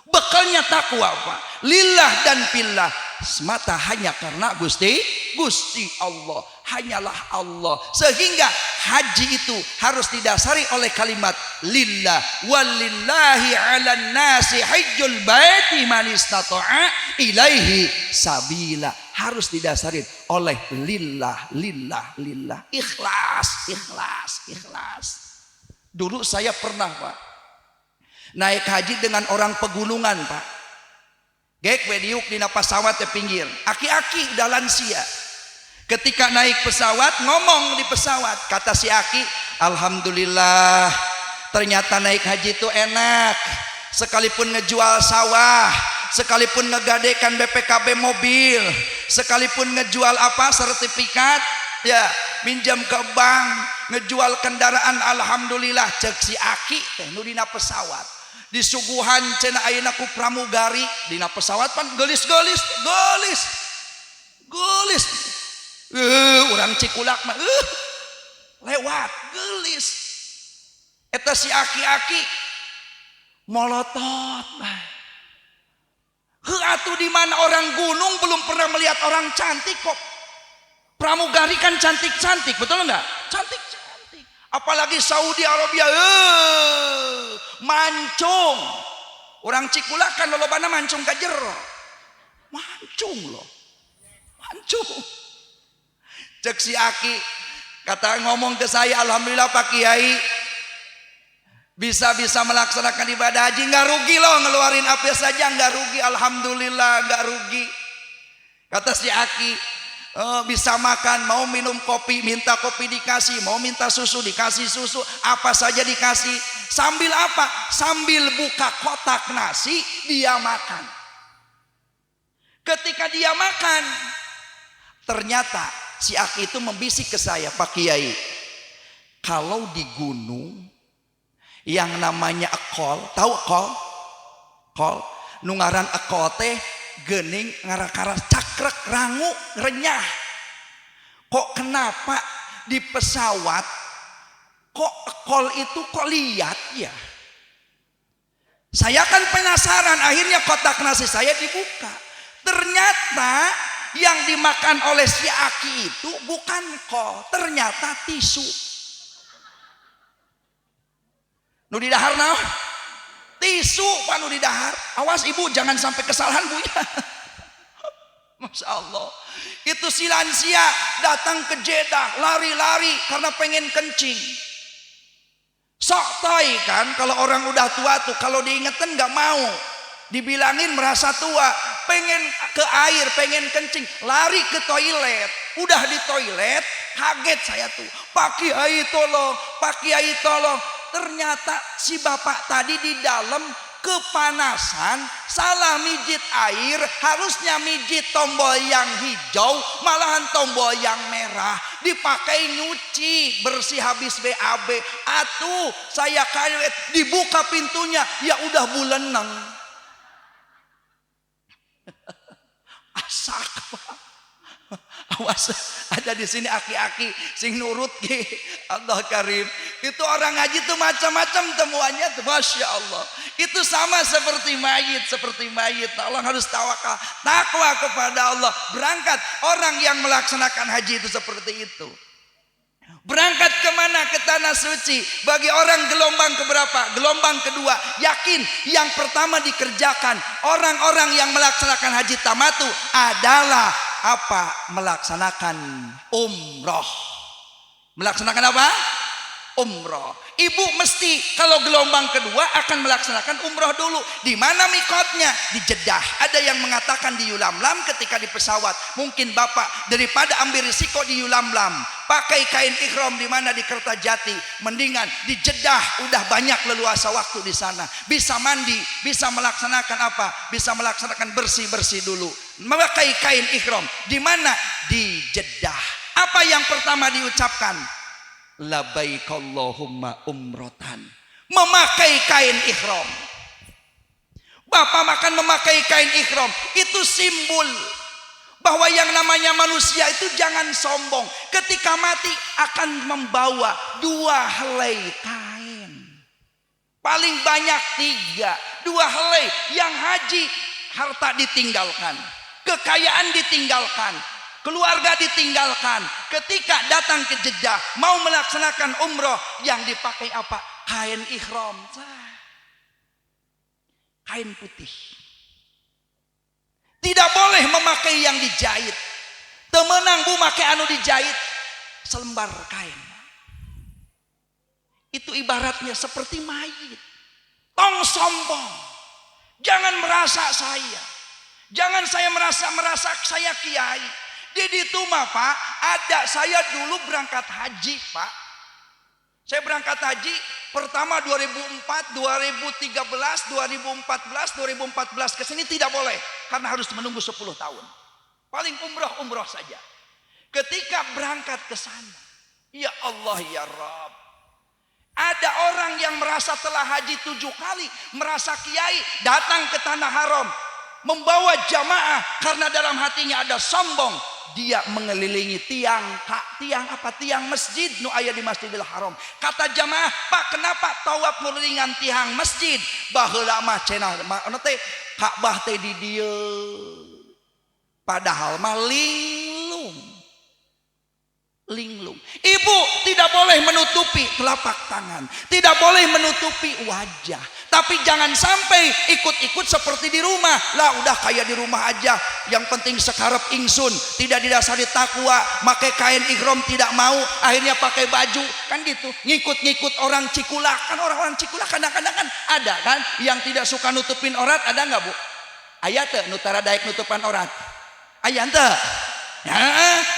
Bekalnya takwa Pak. Lillah dan fillah. Semata hanya karena Gusti Allah. Hanyalah Allah. Sehingga haji itu harus didasari oleh kalimat lillah. Walillahi ala nasi hajjul baiti man istata'a ilaihi sabila. Harus didasari oleh lillah, lillah, lillah. Ikhlas, ikhlas, ikhlas. Dulu saya pernah Pak naik haji dengan orang pegunungan Pak. Gek wediuk dina pesawat di pinggir. Aki-aki udah lansia. Ketika naik pesawat ngomong di pesawat, kata si aki, alhamdulillah ternyata naik haji itu enak. Sekalipun ngejual sawah, sekalipun ngegadekan BPKB mobil, sekalipun ngejual apa sertifikat, ya minjam ke bank, ngejual kendaraan, alhamdulillah. Cek si aki teh nu dina pesawat. Disuguhan cenah ayeuna ku pramugari dina pesawat pan gelis-gelis, gelis. Gelis. Urang Cikulak mah lewat gelis. Eta si aki-aki molotot mah. Heuh atuh di mana orang gunung belum pernah melihat orang cantik kok. Pramugari kan cantik-cantik, betul enggak? Cantik-cantik. Apalagi Saudi Arabia, mancung. Orang Cikulak kan lolobana mancung ka jero. Mancung loh. Mancung. Cek si aki kata ngomong ke saya, alhamdulillah Pak Kiai bisa melaksanakan ibadah haji, nggak rugi loh ngeluarin apa saja, nggak rugi, alhamdulillah nggak rugi. Kata si aki, bisa makan, mau minum kopi minta kopi dikasih, mau minta susu dikasih susu, apa saja dikasih. Sambil apa? Sambil buka kotak nasi dia makan. Ketika dia makan, ternyata si aki itu membisik ke saya, Pak Kiai, kalau di gunung yang namanya ekol, tahu ekol? Kol, nungaran ekol teh gening ngarak-ngarak cakrek rangu renyah. Kok kenapa di pesawat kok ekol itu kok lihat ya? Saya kan penasaran, akhirnya kotak nasi saya dibuka. Ternyata yang dimakan oleh si aki itu bukan kol, ternyata tisu. Nu di dahar naon? Tisu Pak nu di dahar. Awas ibu jangan sampai kesalahan Bu ya. Masya Allah. Itu si lansia datang ke Jeddah lari-lari karena pengen kencing. Sok toy kan kalau orang udah tua tuh kalau diingetin nggak mau. Dibilangin merasa tua, pengen ke air, pengen kencing, lari ke toilet. Udah di toilet, kaget saya tuh. Pak Kiai tolong, Pak Kiai tolong. Ternyata si bapak tadi di dalam kepanasan, salah mijit air, harusnya mijit tombol yang hijau, malahan tombol yang merah, dipakai nyuci, bersih habis BAB. Atuh saya kaget, dibuka pintunya, ya udah buleneng. Asak, awas, ada di sini aki-aki sing nurut ki. Allah Karim. Itu orang ngaji tuh macam-macam temuannya tuh, Masya Allah. Itu sama seperti mayit, Allah harus tawakal, takwa kepada Allah. Berangkat orang yang melaksanakan haji itu seperti itu. Berangkat kemana? Ke tanah suci. Bagi orang gelombang keberapa? Gelombang kedua. Yakin yang pertama dikerjakan orang-orang yang melaksanakan haji tamatu adalah apa? Melaksanakan umroh. Melaksanakan apa? Umroh. Ibu mesti kalau gelombang kedua akan melaksanakan umroh dulu. Di mana mikotnya? Di Jeddah. Ada yang mengatakan di Yulamlam ketika di pesawat. Mungkin bapak daripada ambil risiko di Yulamlam, pakai kain ihram di mana di Kertajati, mendingan di Jeddah. Udah banyak leluasa waktu di sana. Bisa mandi, bisa melaksanakan apa? Bisa melaksanakan bersih-bersih dulu. Memakai kain ihram di mana? Di Jeddah. Apa yang pertama diucapkan? Labbaik Allahumma umrotan. Memakai kain ihram. Bapak makan memakai kain ihram, itu simbol bahwa yang namanya manusia itu jangan sombong. Ketika mati akan membawa 2 helai kain, paling banyak 3. 2 helai. Yang haji harta ditinggalkan, kekayaan ditinggalkan, keluarga ditinggalkan. Ketika datang ke Jeddah mau melaksanakan umroh, yang dipakai apa? Kain ihram, kain putih. Tidak boleh memakai yang dijahit. Temenang bu make anu dijahit, selembar kain. Itu ibaratnya seperti mayit. Tong sombong, jangan merasa saya, jangan saya merasa saya kiai. Di itu mah Pak, ada saya dulu berangkat haji Pak. Saya berangkat haji pertama 2004, 2013, 2014, 2014 ke sini tidak boleh karena harus menunggu 10 tahun. Paling umroh saja. Ketika berangkat ke sana, ya Allah ya Rabb, ada orang yang merasa telah haji 7 kali, merasa kiai, datang ke tanah haram, membawa jamaah karena dalam hatinya ada sombong. Dia mengelilingi tiang masjid nu aya di Masjidil Haram. Kata jamaah, Pak kenapa tawaf ngelilingan tiang masjid? Baheula mah cenah teh Ka'bah teh di dieu. Padahal mah linglung. Ibu tidak boleh menutupi telapak tangan, tidak boleh menutupi wajah. Tapi jangan sampai ikut-ikut seperti di rumah. Lah udah kayak di rumah aja, yang penting sekarep ingsun, tidak didasari takwa, pakai kain ihram tidak mau, akhirnya pakai baju kan gitu, ngikut-ngikut orang Cikulak. Kan orang-orang Cikulak kadang-kadang kan ada kan yang tidak suka nutupin aurat, ada nggak bu? Aya teu nutara daek nutupan aurat? Aya teu? Ya,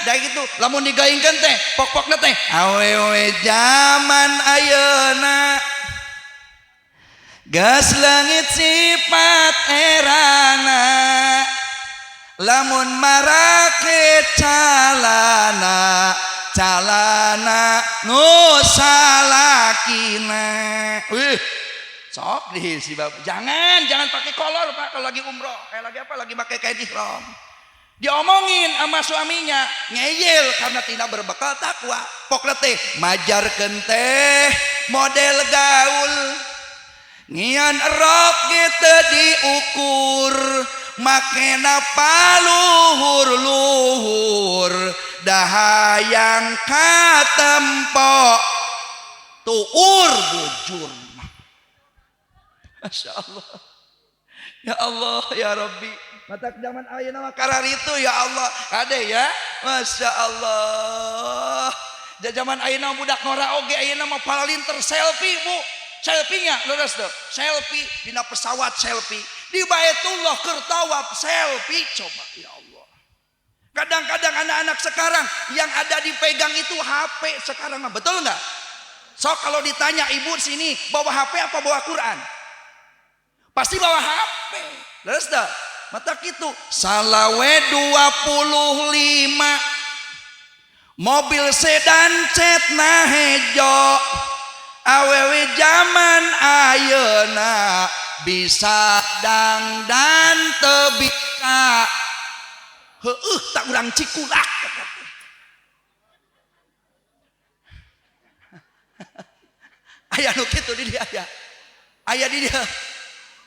dah gitu. Lamun digaingkeun teh, pok-pokna teh awewe zaman ayeuna. Gas langit sifat erana, lamun marake calana nu salakina. Sok deh si bapak. Jangan pakai kolor Pak kalau lagi umroh. Lagi apa? Lagi pakai kain ihram. Diomongin sama suaminya, ngeyel karena tidak berbekal takwa. Pokna teh majarkeun teh model gaul. Ngian rok gitu diukur, makena paluhur-luhur, dahayang katempo tuur bujur. Masya Allah. Ya Allah ya Rabbi. Mata zaman ayeuna mah kararitu ya Allah. Ade ya. Masya Allah. Zaman ayeuna budak nora oge ayeuna mah palalinter selfie bu. Selfie-nya lurus tuh. Selfie dina pesawat selfie. Di Baitullah keur tawaf selfie coba ya Allah. Kadang-kadang anak-anak sekarang yang ada dipegang itu HP sekarang mah betul enggak? So kalau ditanya ibu sini bawa HP apa bawa Quran? pasti bawa HP. Leres dah. Mata kitu salawe 25 mobil sedan cetna hejo awewe zaman ayeuna bisa dangdan teu bisa heueuh tak urang cikulak. Aya nu kitu di dia aya. Aya di dia.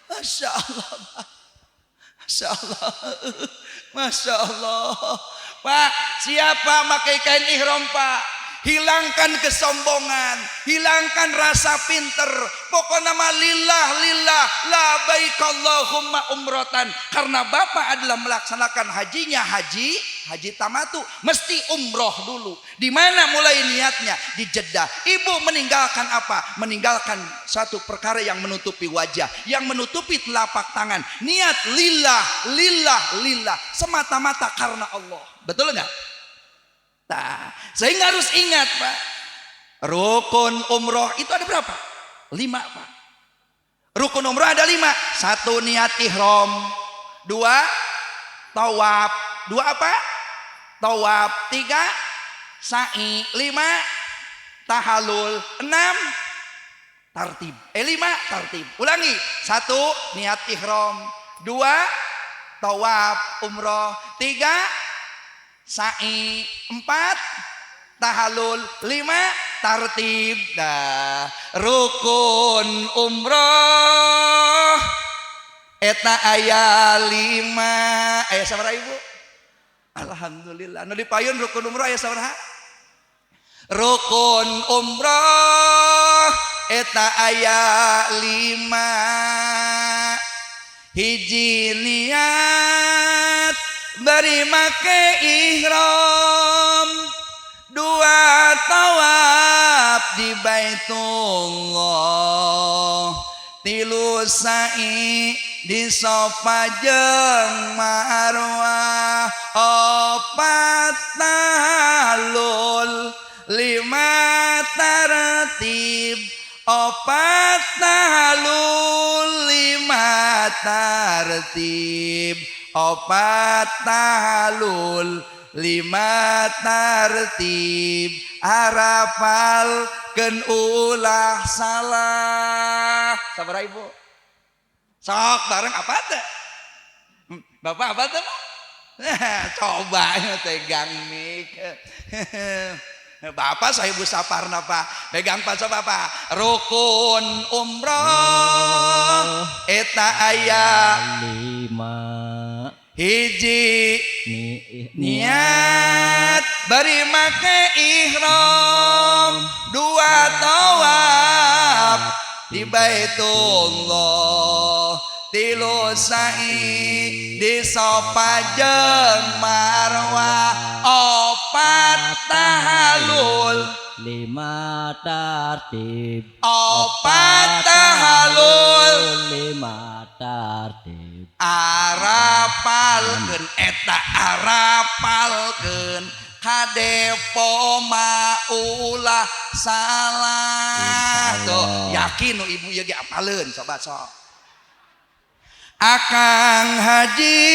Masya Allah. Masya Allah. Masya Allah. Pak, siapa pakai kain ihram Pak? Hilangkan kesombongan, hilangkan rasa pinter. Pokoknya nama lillah lillah labbaik Allahumma umrotan. Karena Bapak adalah melaksanakan hajinya haji tamatu, mesti umroh dulu. Di mana mulai niatnya? Di Jeddah. Ibu meninggalkan apa? Meninggalkan satu perkara yang menutupi wajah, yang menutupi telapak tangan. Niat lillah lillah lillah, semata-mata karena Allah. Betul enggak? Nah, sehingga harus ingat Pak, rukun umroh itu ada berapa? 5 Pak. Rukun umroh ada 5. 1 niat ihram, 2 tawaf, 2 apa? Tawaf, 3 sa'i, 5 tahallul, 6 tartib. 5 tartib. Ulangi. 1 niat ihram, 2 tawaf umroh, 3 sa'i, 4 tahallul, 5 tartib. Nah, rukun umroh eta aya 5. Aya sabaraha Ibu? Alhamdulillah. Nu dipayun rukun umroh aya sabaraha? Rukun umroh eta aya 5. Hiji niat bari make ihram, 2 tawaf di Baitullah, 3 sa'i di Safa jeung Marwah, 4 tahallul, 5 tartib, 4 tahallul, 5 tartib, 4 tahallul, 5 tartib. Harapalkeun ulah salah. Sabaraha Ibu? Sok bareng apa teh? Bapak apa teh? Coba tegang mik. Bapak sahibu saparna Pak. Pegang Pak coba Pak. Rukun umroh eta aya 5. Hiji niat bari make ihram, 2 tawaf di Baitullah, 3 sa'i di Safa jeung Marwah, 4 tahallul, 5 tartib, 4 tahallul, 5 tartib. Arapalkeun eta arapalkeun kadepo maulah salah. Tuh yakin nu ibu ieu ge apaleun coba sok. Akang Haji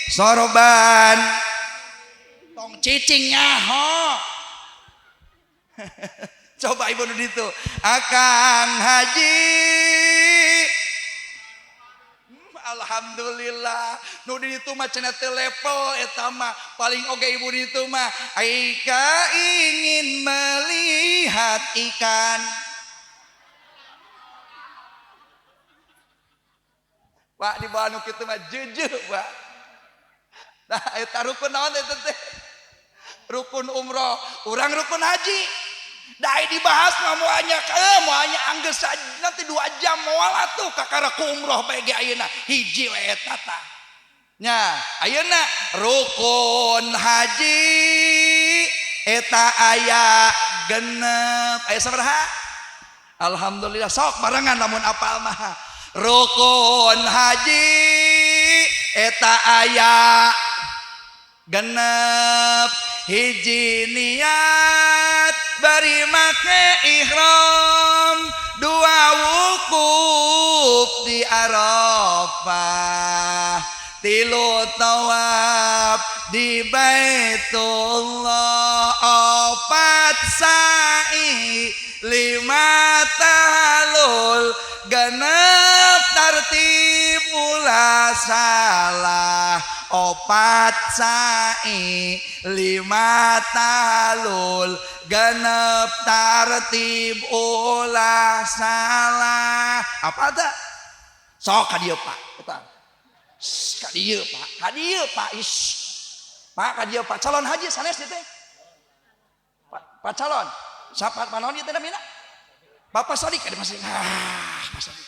sorban tong cicing nyaho. Coba ibu nu ditu. Akang Haji alhamdulillah nu di ditu mah cenah teu level eta mah paling oge ibu di ditu mah Aika ingin melihat ikan. Pak di bawah nu kitu mah jujur Pak. Nah eta rukun naon eta teh? Rukun umroh, urang rukun haji. Dai dibahas mah moalnya anggeus nanti 2 jam moal atuh kakara ku umroh bae ge ayeuna hiji we eta tah. Nya, ayeuna rukun haji eta aya 6. Aya sabaraha? Alhamdulillah sok barengan lamun apal mah. Rukun haji eta aya 6. Hiji niat bari make ihram, dua wukuf di Arafah, tilu tawaf di Baitullah, opat sa'i, lima tahlul, genep tartib ulah salah, opat sa'i, lima tahlul, genep tartib ulah salah. Apa ada? Sok kadieu Pak. Kadieu Pak. Pak kadieu Pak calon haji sanes teh. Pak calon. Siapa Pak naon ieu teh namina? Bapak Sodik ada masih. Pak Sodik.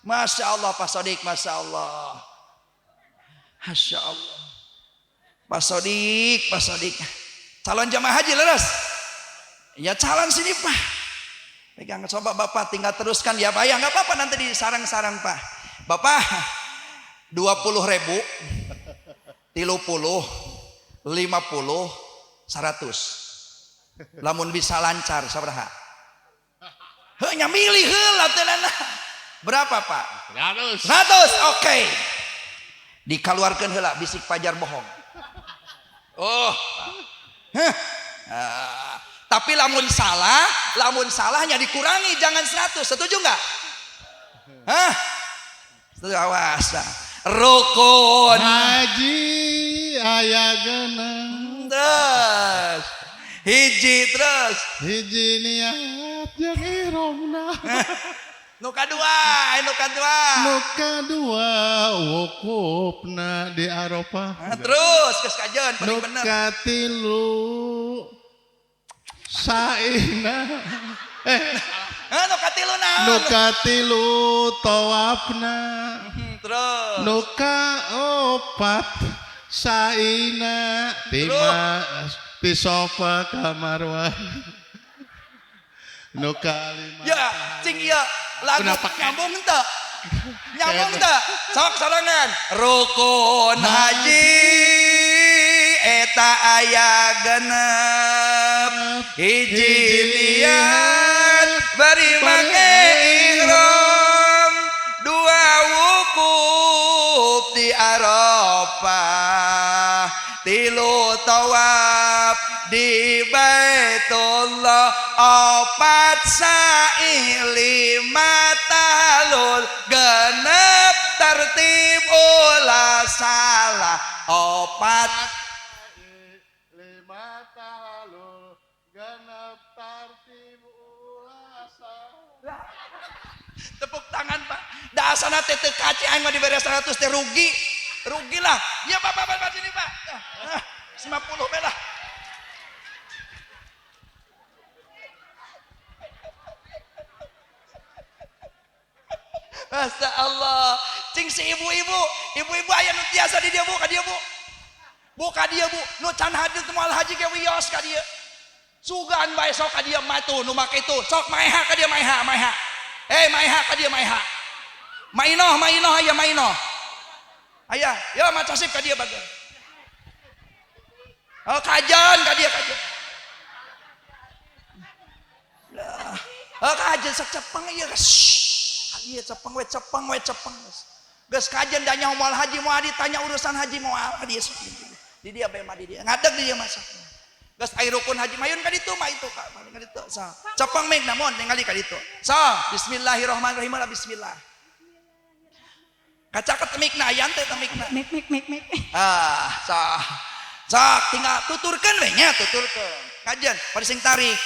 Masya Allah Pak Sodik, Masya Allah. Masya Allah. Pak Sodik. Calon jamaah haji leres. Ya calon sini Pak. Pegang coba Bapak tinggal teruskan ya Pak. Ya nggak apa-apa nanti di sarang-sarang Pak. Bapak 20.000, 30, 50, 100. Lamun bisa lancar sabaraha? Heunya milih heula teh nana. Berapa Pak? 100. Oke. Dikeluarkan heula bisik pajar bohong. Oh. Tapi lamun salahnya dikurangi jangan 100. Setuju enggak? Hah? Setuju, awas. Rukun haji aya genep. Terus hiji niat jeung iromna. Nu kadua wukufna di Arafah. Terus geus kajeun paling bener. Nu katilu saina Nu katilu tawafna. Terus Nu kaopat saina di Safa ka Marwah. Nu kalima ya cing ieu lagu nyambung henteu? Nyambung henteu? Sok sorangan. Rukun haji eta aya genep, hiji niat bari make ihram, dua wukuf di Arafah, tilu tawaf di Baitullah, opat sa'i, lima tahlul, genep tartib ulah salah, opat lima tahlul genep tartib ulah salah. Tepuk tangan Pak. Dasana teh teu kaci aing mah dibere 100 teh rugi lah. Ya Pak sini Pak. 50 be lah. Masya Allah. Cing si ibu-ibu aya nu tiasa di dia Bu, ka dia Bu. Bu ka dia Bu. Nu can haji teu moal haji ge wios ka dia. Sugan bae sok ka dia mah tuh nu make itu. Sok maeha ka dia maeha. Maeha ka dia maeha. Mainoh aya mainoh. Aya, ya macasip ka dia bageun. Oh kajan ka dia kajan. Lah. Oh kajan sak cepeng ieu. Ieu cepeng we. Geus kajen da nyaho moal haji moal ditanya urusan haji moal ka dia. Di dia bae mah di dia. Ngadeg di dia masak. Geus aya rukun haji mayun ka ditu mah itu ka ditu. So, cepeng meg namun ningali ka ditu. So, bismillahirrahmanirrahim. Bismillah. Kacaket mikna ayan teh mikna. Mik. Sok tinggal tuturkeun we nya tuturkeun. Kajen pada sing tarik.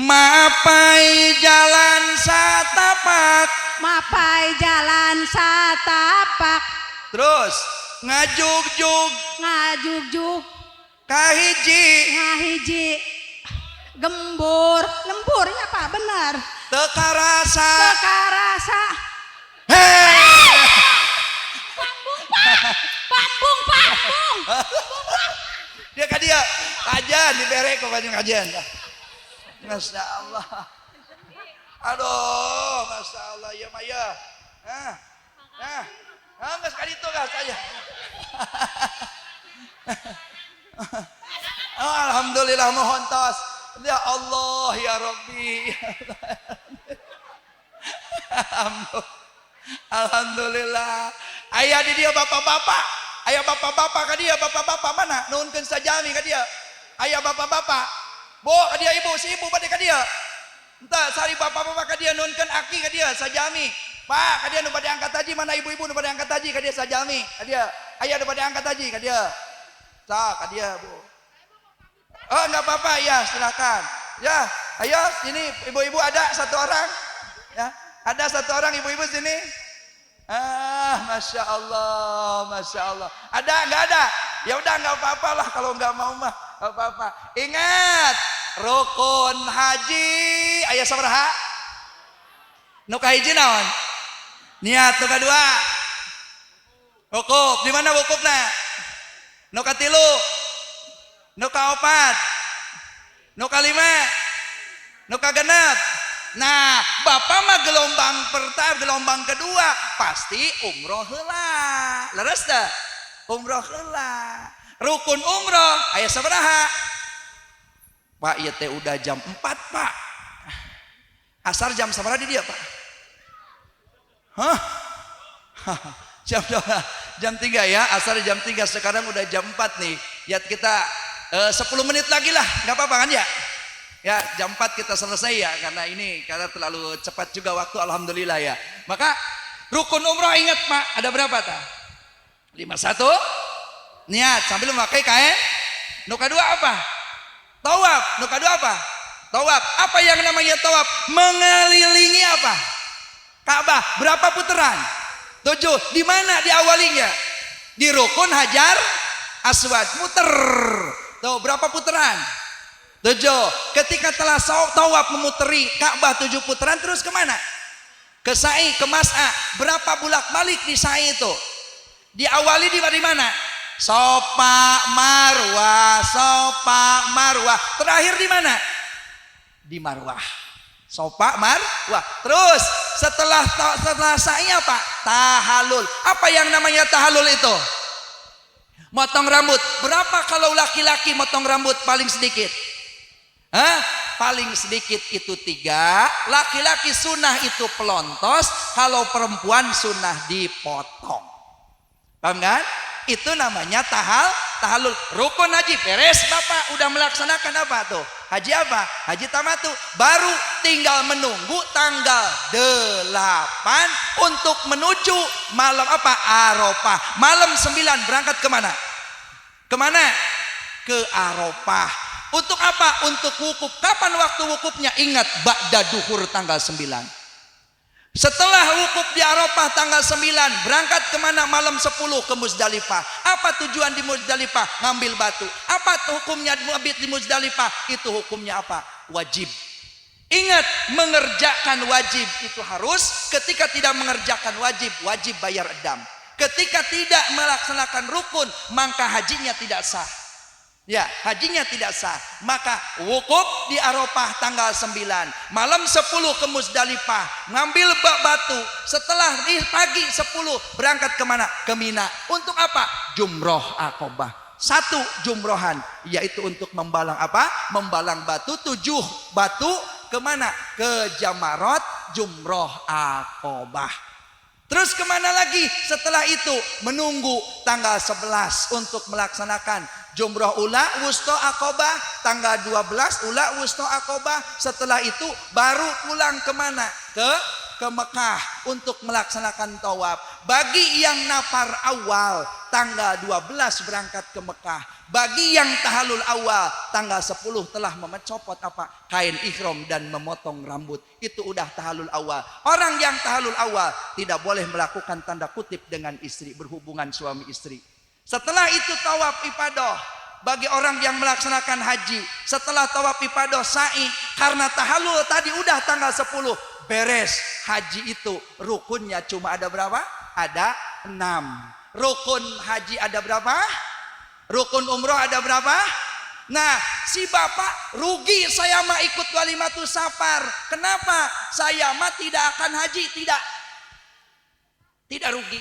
Mapai jalan satapak. Terus ngajugjug kahiji lemburnya Pak bener. teka rasa Pambung dia kan dia kajian dibere kok kajian. Masya Allah. Aduh, Masya Allah ya Maya. Nggak sekali itu nggak saya. Alhamdulillah mohon tos. Ya Allah ya Rabbi. Alhamdulillah. Ayah di dia bapak-bapak. Ayah bapak-bapak ka dia, bapak-bapak mana? Nuhunkeun sajami ka dia. Ayah bapak-bapak. Bo ka dia ibu, si ibu bade ka dia. Entah sari bapak-bapak ka dia nuhunkeun aki ka dia sajami. Pak, ka dia nu bade angkat haji, mana ibu-ibu nu bade angkat haji ka dia sajami. Ka dia. Ayah nu bade angkat haji ka dia. Sa ka dia, Bu. Oh, enggak apa-apa, ya, silakan. Ya, ayo sini ibu-ibu ada satu orang. Ya, ada satu orang ibu-ibu sini. Masya Allah, Masya Allah. Ada nggak ada? Ya udah nggak apa-apa lah kalau nggak mau mah nggak apa-apa. Ingat rukun haji ayah sabaraha? Nu kahiji naon? Niat. Nu kadua wukuf. Di mana wukufna? Nu katilu, nu kaopat, nu kalima, nu kagenep. Nah, bapak mah gelombang pertama, gelombang kedua pasti umroh heula. Leres teh? Umroh heula. Rukun umroh aya sabaraha? Pak, ieu teh udah jam 4, Pak. Asar jam sabaraha di dia, Pak? Hah? Jam 3 ya, asar jam 3, sekarang udah jam 4 nih. Ya kita 10 menit lagi lah, nggak apa-apa kan ya? Ya jam 4 kita selesai ya, karena terlalu cepat juga waktu, alhamdulillah ya. Maka rukun umroh ingat Pak, ada berapa tak? 51 niat sambil memakai kain. Nu kadua apa? Tawaf. Nu kadua apa? Tawaf. Apa yang namanya tawaf? Mengelilingi apa? Ka'bah. Berapa putaran? 7. Di mana diawalinya? Di rukun Hajar Aswad. Muter. Tuh berapa putaran? 7. Ketika telah tawaf memuteri Ka'bah 7 putaran, terus kemana? Ke sa'i, ke mas'a. Berapa bolak-balik di sa'i itu? Diawali di mana? Sofa Marwah, Sofa Marwah. Terakhir di mana? Di Marwah. Sofa Marwah. Terus setelah sa'i apa? Tahallul. Apa yang namanya tahallul itu? Motong rambut. Berapa kalau laki-laki motong rambut paling sedikit? Paling sedikit itu 3. Laki-laki sunnah itu pelontos. Kalau perempuan sunnah dipotong. Paham kan? Itu namanya tahallul. Rukun haji beres Bapak, udah melaksanakan apa tuh? Haji apa? Haji tamatu. Baru tinggal menunggu tanggal 8 untuk menuju malam apa? Arafah. Malam 9 berangkat kemana? Kemana? Ke Arafah. Untuk apa? Untuk wukuf. Kapan waktu wukufnya? Ingat, ba'da duhur tanggal 9. Setelah wukuf di Arafah tanggal 9, berangkat kemana? Malam 10 ke Muzdalifah. Apa tujuan di Muzdalifah? Ngambil batu. Apa hukumnya mabit di Muzdalifah? Itu hukumnya apa? Wajib. Ingat, mengerjakan wajib itu harus. Ketika tidak mengerjakan wajib, wajib bayar edam. Ketika tidak melaksanakan rukun, maka hajinya tidak sah. Ya, hajinya tidak sah. Maka wukuf di Arafah tanggal 9, malam 10 ke Muzdalifah, ngambil batu. Setelah pagi 10 berangkat kemana? Ke Mina. Untuk apa? Jumroh Aqobah. 1 jumrohan, yaitu untuk membalang apa? Membalang batu. 7 batu kemana? Ke Jamarot, jumroh Aqobah. Terus kemana lagi? Setelah itu menunggu tanggal 11 untuk melaksanakan jumroh ula wusto Aqobah. Tanggal 12 ula wusto Aqobah. Setelah itu baru pulang kemana? Ke Mekah untuk melaksanakan tawaf. Bagi yang nafar awal tanggal 12 berangkat ke Mekah. Bagi yang tahallul awal tanggal 10 telah memecopot apa? Kain ihram dan memotong rambut. Itu udah tahallul awal. Orang yang tahallul awal tidak boleh melakukan tanda kutip dengan istri, berhubungan suami istri. Setelah itu tawaf ifadah. Bagi orang yang melaksanakan haji, setelah tawaf ifadah sa'i, karena tahallul tadi udah tanggal 10 beres. Haji itu rukunnya cuma ada berapa? Ada 6. Rukun haji ada berapa? Rukun umroh ada berapa? Nah, si bapak rugi, saya mah ikut walimatus safar. Kenapa? Saya mah tidak akan haji. Tidak rugi.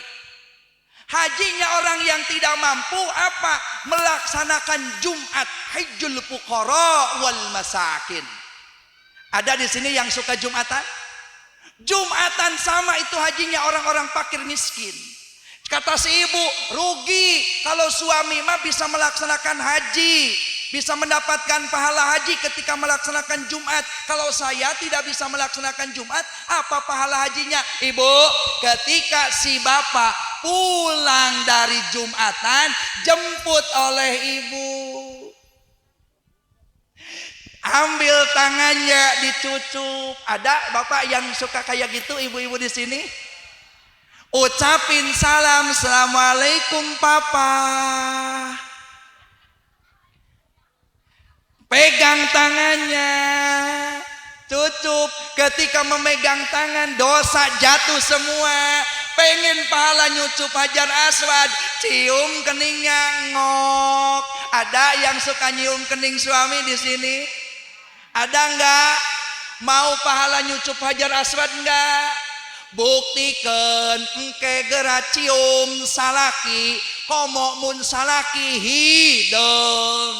Hajinya orang yang tidak mampu apa? Melaksanakan Jumat Hajjul Fuqara wal Masakin. Ada di sini yang suka Jumatan? Jumatan sama itu hajinya orang-orang fakir miskin. Kata si ibu, rugi kalau suami mah bisa melaksanakan haji, bisa mendapatkan pahala haji ketika melaksanakan Jumat. Kalau saya tidak bisa melaksanakan Jumat, apa pahala hajinya? Ibu, ketika si bapak pulang dari Jumatan, jemput oleh ibu, ambil tangannya dicucup. Ada bapak yang suka kayak gitu, ibu-ibu di sini? Ucapin salam, assalamualaikum papa. Pegang tangannya, cucup. Ketika memegang tangan, dosa jatuh semua. Pengen pahala nyucup Hajar Aswad, cium keningnya, ngok. Ada yang suka nyium kening suami di sini? Ada enggak? Mau pahala nyucup Hajar Aswad enggak? Buktikan engke gerak cium salaki, komo mun salaki hidung.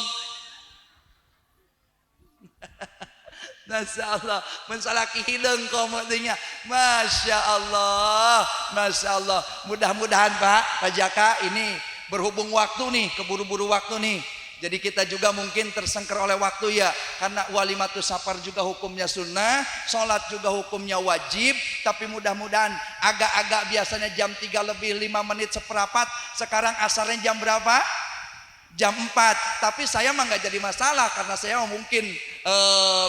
Masya Allah, mun salaki hidung komo dinya. Masya Allah, Masya Allah. Mudah-mudahan Pak Jaka ini berhubung waktu nih, keburu-buru waktu nih. Jadi kita juga mungkin tersengker oleh waktu ya. Karena walimatus safar juga hukumnya sunnah, sholat juga hukumnya wajib. Tapi mudah-mudahan agak-agak biasanya jam 3 lebih 5 menit seperempat. Sekarang asarnya jam berapa? Jam 4. Tapi saya mah nggak jadi masalah. Karena saya mungkin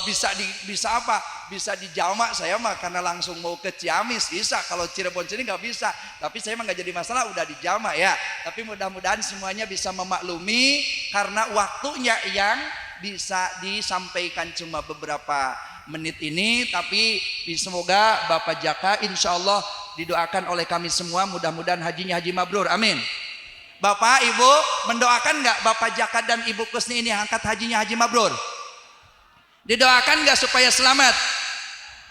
bisa dijamak. Saya mah karena langsung mau ke Ciamis bisa. Kalau Cirebon sini nggak bisa. Tapi saya mah nggak jadi masalah, udah dijamak ya. Tapi mudah-mudahan semuanya bisa memaklumi karena waktunya yang bisa disampaikan cuma beberapa menit ini. Tapi semoga Bapak Jaka insya Allah didoakan oleh kami semua. Mudah-mudahan hajinya haji mabrur. Amin. Bapak Ibu mendoakan nggak Bapak Jaka dan Ibu Kusni ini angkat hajinya haji mabrur? Didoakan nggak supaya selamat?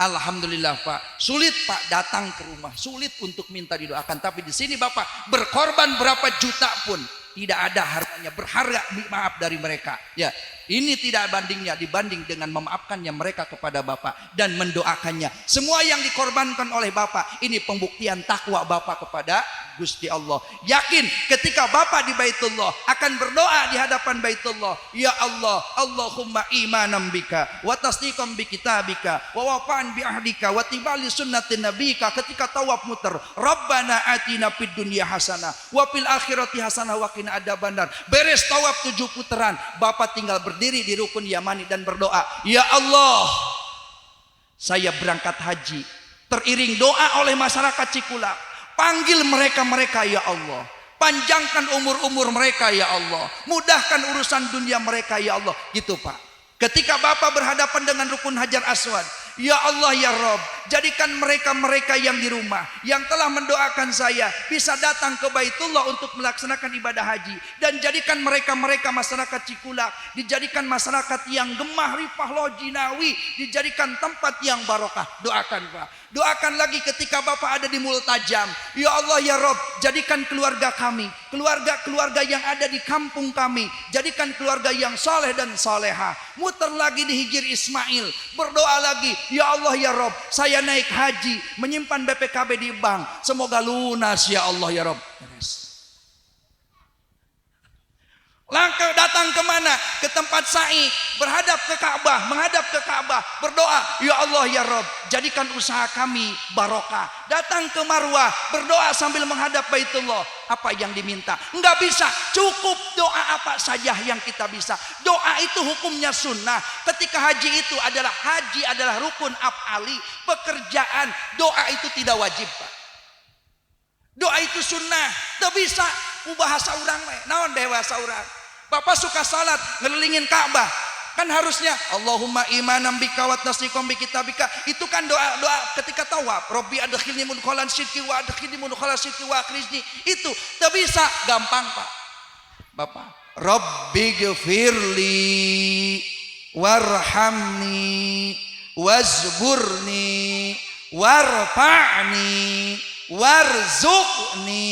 Alhamdulillah Pak. Sulit Pak datang ke rumah, sulit untuk minta didoakan. Tapi di sini Bapak berkorban berapa juta pun tidak ada harganya, berharga maaf dari mereka. Ya, ini tidak bandingnya dibanding dengan memaafkannya mereka kepada Bapak dan mendoakannya. Semua yang dikorbankan oleh Bapak ini pembuktian takwa Bapak kepada Gusti Allah. Yakin ketika Bapak di Baitullah akan berdoa di hadapan Baitullah, ya Allah, Allahumma imanan bika wa tasdiqan bi kitabika wa wafa'an bi ahdika wa tibali sunnatin nabika. Ketika tawaf muter, Rabbana atina fid dunya hasanah wa fil akhirati hasanah wa qina adzabannar. Beres tawaf 7 putaran, Bapak tinggal berdiri di rukun Yamani dan berdoa, ya Allah, saya berangkat haji teriring doa oleh masyarakat Cikulak. Panggil mereka-mereka ya Allah. Panjangkan umur-umur mereka ya Allah. Mudahkan urusan dunia mereka ya Allah. Gitu Pak. Ketika Bapak berhadapan dengan rukun Hajar Aswad, ya Allah ya Rob, jadikan mereka-mereka yang di rumah yang telah mendoakan saya bisa datang ke Baitullah untuk melaksanakan ibadah haji. Dan jadikan mereka-mereka masyarakat Cikulak dijadikan masyarakat yang gemah rifah lojinawi, dijadikan tempat yang barokah. Doakan Pak. Doakan lagi ketika Bapak ada di Multajam, ya Allah ya Rob, jadikan keluarga kami, keluarga-keluarga yang ada di kampung kami, jadikan keluarga yang saleh dan saleha. Muter lagi di Hijir Ismail, berdoa lagi, ya Allah ya Rob, saya naik haji, menyimpan BPKB di bank, semoga lunas ya Allah ya Rob. Langkah datang kemana? Ke tempat sa'i, berhadap ke Ka'bah, menghadap ke Ka'bah, berdoa, ya Allah ya Rob, jadikan usaha kami barokah. Datang ke Marwah, berdoa sambil menghadap Baitullah. Apa yang diminta? Enggak bisa, cukup doa apa saja yang kita bisa. Doa itu hukumnya sunnah. Ketika haji itu adalah rukun af'ali, pekerjaan. Doa itu tidak wajib Pak. Doa itu sunnah. Tidak bisa bahasa orang, naon bahasa orang. Bapak suka salat ngelilingin Ka'bah, kan harusnya Allahumma imanan bika wa tasdiqan bi kitabika. Itu kan doa ketika tawaf. Robbi adkhilni mudkhalan sidqi wa adkhilni mudkhalan sidqi wa akhrijni. Itu tidak bisa, gampang Pak. Bapak, Robbi ghfirli warhamni wazburni warfa'ni warzuqni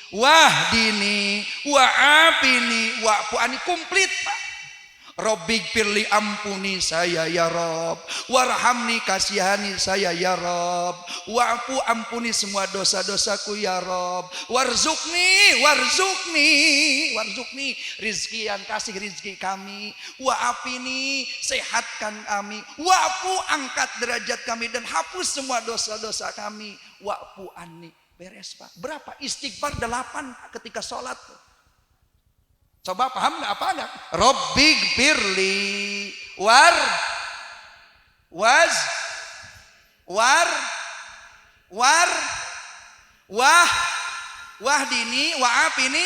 wahdini wa'afini wa'fu'ani. Komplit Pak. Robbighfirli, ampuni saya ya Rob. Warhamni, kasihani saya ya Rob. Wa'fu, ampuni semua dosa-dosaku ya Rob. Warzukni, rizki yang kasih rizki kami. Wa'afini, sehatkan kami. Wa'fu, angkat derajat kami dan hapus semua dosa-dosa kami. Wa'fu anni. Beres Pak. Berapa? Istighfar 8 ketika sholat. Coba paham nggak apa enggak? Robbighfirli wahdini wa'afini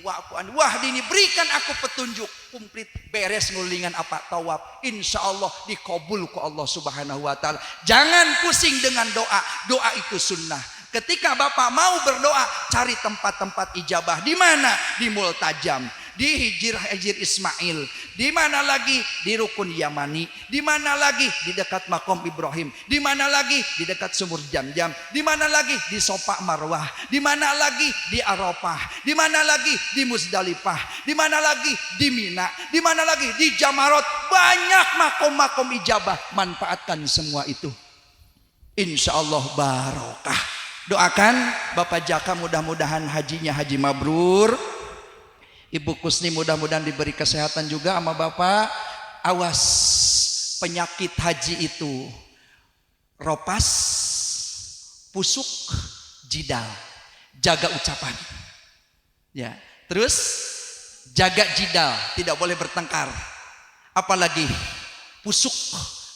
wa'fu'an. Wahdini, berikan aku petunjuk. Komplit, beres ngulingan apa tawab. Insya Allah dikabul ku Allah Subhanahu wa ta'ala. Jangan pusing dengan doa. Doa itu sunnah. Ketika Bapak mau berdoa, cari tempat-tempat ijabah. Di mana? Di Multajam, di Hijir Ismail, di mana lagi? Di Rukun Yamani, di mana lagi? Di dekat Makom Ibrahim, di mana lagi? Di dekat Sumur Jam-Jam, di mana lagi? Di Sofa Marwah, di mana lagi? Di Arafah, di mana lagi? Di Muzdalifah, di mana lagi? Di Mina, di mana lagi? Di Jamarot. Banyak makom-makom ijabah. Manfaatkan semua itu. Insya Allah barokah. Doakan Bapak Jaka mudah-mudahan hajinya haji mabrur. Ibu Kusni mudah-mudahan diberi kesehatan juga sama Bapak. Awas penyakit haji itu ropas, pusuk, jidal. Jaga ucapan. Ya, terus jaga jidal, tidak boleh bertengkar. Apalagi pusuk,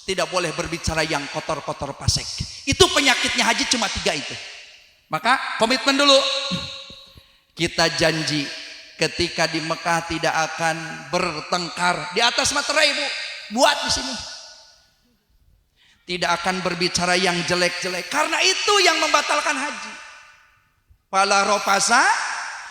tidak boleh berbicara yang kotor-kotor pasek. Itu penyakitnya haji, cuma 3 itu. Maka komitmen dulu. Kita janji ketika di Mekah tidak akan bertengkar di atas materai, Bu. Buat di sini. Tidak akan berbicara yang jelek-jelek, karena itu yang membatalkan haji. Wala rofasa,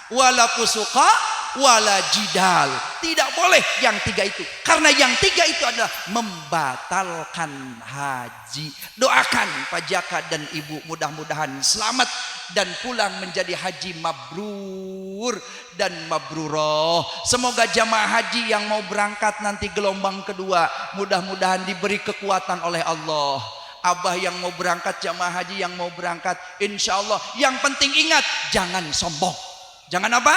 wala fusuqa, wala jidal. Tidak boleh yang 3 itu, karena yang 3 itu adalah membatalkan haji. Doakan Pak Jaka dan Ibu mudah-mudahan selamat dan pulang menjadi haji mabrur dan mabruroh. Semoga jamaah haji yang mau berangkat nanti gelombang kedua mudah-mudahan diberi kekuatan oleh Allah. Abah yang mau berangkat, jamaah haji yang mau berangkat, insya Allah. Yang penting ingat, jangan sombong. Jangan apa?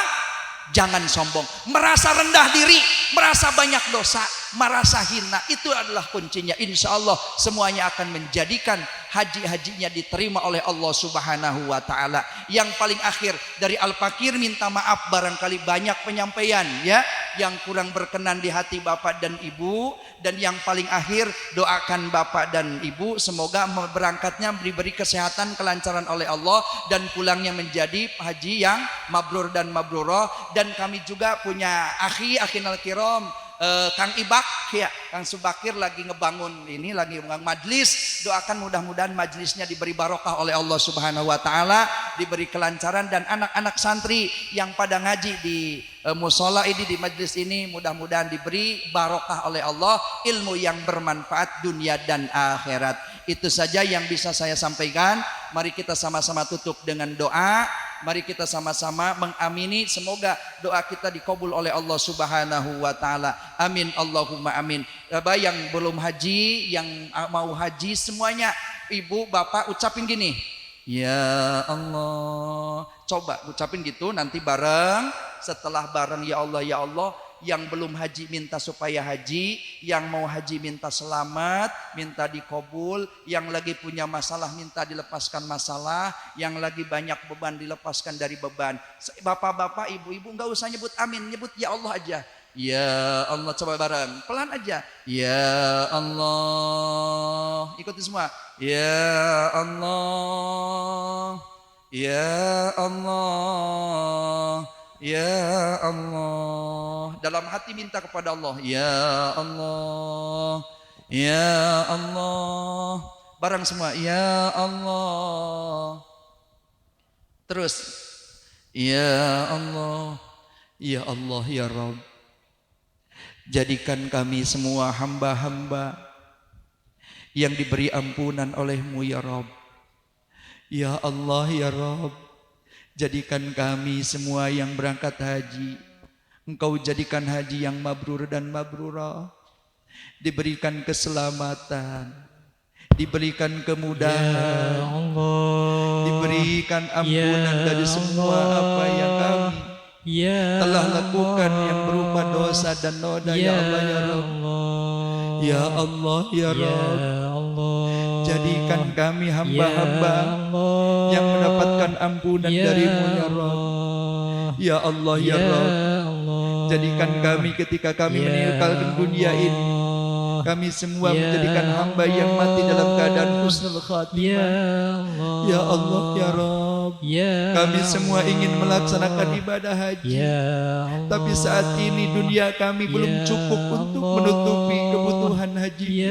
Jangan sombong, merasa rendah diri, merasa banyak dosa, merasa hina. Itu adalah kuncinya. Insya Allah semuanya akan menjadikan haji-hajinya diterima oleh Allah Subhanahu wa ta'ala. Yang paling akhir dari Al-Fakir minta maaf barangkali banyak penyampaian ya yang kurang berkenan di hati Bapak dan Ibu. Dan yang paling akhir doakan Bapak dan Ibu semoga berangkatnya diberi kesehatan, kelancaran oleh Allah, dan pulangnya menjadi haji yang mabrur dan mabrurah. Dan kami juga punya akhinal kiram, Kang Ibak ya, Kang Subakir lagi ngebangun ini, lagi ngebangun majlis. Doakan mudah-mudahan majlisnya diberi barokah oleh Allah Subhanahu wa ta'ala, diberi kelancaran. Dan anak-anak santri yang pada ngaji di musola ini, di majlis ini, mudah-mudahan diberi barokah oleh Allah, ilmu yang bermanfaat dunia dan akhirat. Itu saja yang bisa saya sampaikan. Mari kita sama-sama tutup dengan doa. Mari kita sama-sama mengamini, semoga doa kita dikabul oleh Allah Subhanahu wa ta'ala. Amin, Allahumma amin. Bapak yang belum haji, yang mau haji semuanya, Ibu, Bapak ucapin gini, ya Allah. Coba ucapin gitu, nanti bareng. Setelah bareng ya Allah, ya Allah. Yang belum haji minta supaya haji, yang mau haji minta selamat, minta dikabul, yang lagi punya masalah minta dilepaskan masalah, yang lagi banyak beban dilepaskan dari beban. Bapak-bapak, ibu-ibu nggak usah nyebut amin, nyebut ya Allah aja. Ya Allah, coba bareng, pelan aja. Ya Allah, ikuti semua. Ya Allah, ya Allah, ya Allah. Dalam hati minta kepada Allah, ya Allah, ya Allah. Barang semua, ya Allah. Terus, ya Allah, ya Allah, ya Rabb. Jadikan kami semua hamba-hamba yang diberi ampunan oleh-Mu ya Rabb. Ya Allah, ya Rabb. Jadikan kami semua yang berangkat haji Engkau jadikan haji yang mabrur dan mabrurah, diberikan keselamatan, diberikan Ya kemudahan, Allah, diberikan ampunan Ya dari semua Allah, apa yang kami Ya telah lakukan yang berupa dosa dan noda. Ya Allah ya Rabb, ya Allah ya Rabb, Allah, jadikan kami hamba-hamba yang mendapatkan ampunan darimu ya Rabb. Ya Allah ya Rabb, jadikan kami ketika kami meninggalkan dunia ini, kami semua menjadikan hamba yang mati dalam keadaan husnul khatimah. Ya Allah ya Rabb, kami semua ingin melaksanakan ibadah haji, tapi saat ini dunia kami belum cukup untuk menutupi kebutuhan haji.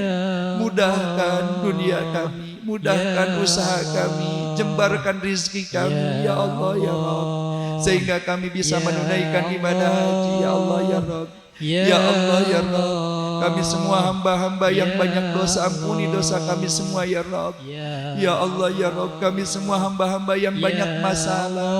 Mudahkan dunia kami, mudahkan usaha kami, jembarkan rizki kami ya Allah ya Rabb, sehingga kami bisa menunaikan ibadah haji. Ya Allah ya Rabb, ya Allah ya Rabb, kami semua hamba-hamba yang banyak dosa, ampuni dosa kami semua ya Rabb. Ya Allah ya Rabb, kami semua hamba-hamba yang banyak masalah,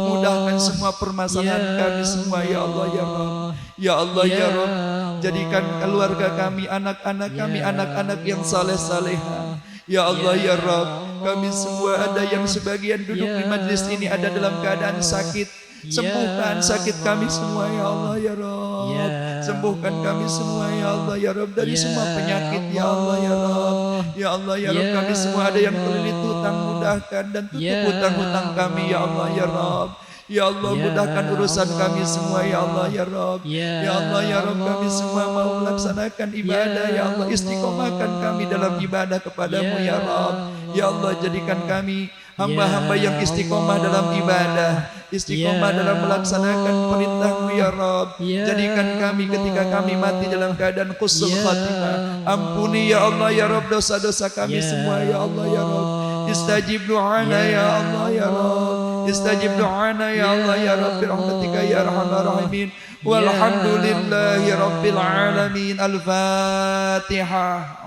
mudahkan semua permasalahan kami semua ya Allah ya Rabb. Ya Allah ya Rabb, jadikan keluarga kami, anak-anak kami, anak-anak yang saleh-salehah. Ya Allah ya Rabb, kami semua ada yang sebagian duduk di majlis ini ada dalam keadaan sakit. Sembuhkan sakit kami semua ya Allah ya Rabb. Sembuhkan kami semua ya Allah ya Rabb dari semua penyakit ya Allah ya Rabb. Ya Allah ya Rabb, kami semua ada yang terlilit hutang, mudahkan dan tutup hutang-hutang kami ya Allah ya Rabb. Ya Allah, mudahkan urusan kami semua ya Allah ya Rabb. Ya Allah ya Rabb, kami semua mau melaksanakan ibadah ya Allah, istiqomahkan kami dalam ibadah kepadamu ya Rabb. Ya Allah, jadikan kami hamba-hamba yang istiqomah dalam ibadah, istiqomah dalam melaksanakan perintah-Mu ya Rabb. Jadikan kami ketika kami mati dalam keadaan husnul khatimah. Ampuni ya Allah ya Rabb dosa-dosa kami semua ya Allah ya Rabb. Istajib du'ana ya Allah ya Rabb. Istajib du'ana ya Allah ya Rabb, birahmatika ya arhamar rahimin. Walhamdulillahi rabbil alamin. Al-Fatihah.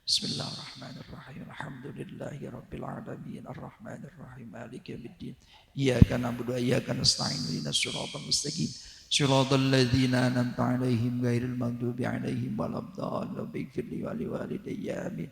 Bismillahirrahmanirrahim. Alhamdulillahi rabbil alamin. Ar-Rahmanir Rahim. Maliki yaumiddin. Iyyaka na'budu wa iyyaka nasta'in. Ihdinas siratal mustaqim. Siratal ladzina an'amta 'alaihim ghairil maghdubi 'alaihim waladdallin. Ighfirli wa liwalidayya. Amin.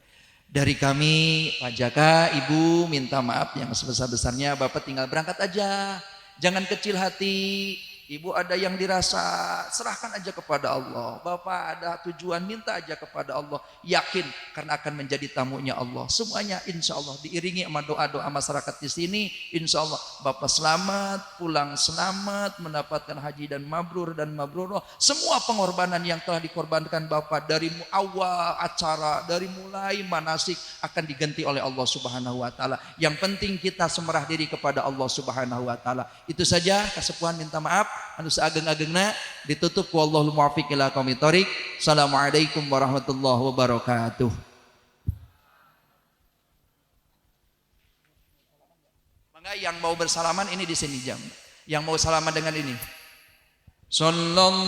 Dari kami, Pak Jaka, Ibu minta maaf yang sebesar-besarnya. Bapak tinggal berangkat aja, jangan kecil hati. Ibu ada yang dirasa, serahkan aja kepada Allah. Bapak ada tujuan, minta aja kepada Allah. Yakin karena akan menjadi tamunya Allah. Semuanya insya Allah diiringi sama doa-doa masyarakat di sini. Insya Allah Bapak selamat, pulang selamat, mendapatkan haji dan mabrur dan mabrurah. Semua pengorbanan yang telah dikorbankan Bapak dari awal acara, dari mulai manasik akan diganti oleh Allah Subhanahu wa taala. Yang penting kita semerah diri kepada Allah Subhanahu wa taala. Itu saja, kasepuhan minta maaf. Anu saageng-agengna ditutup wallahul muwaffiq ila aqwamit thoriq. Assalamualaikum warahmatullahi wabarakatuh. Mangga yang mau bersalaman ini di sini jam. Yang mau salaman dengan ini. Sallallahu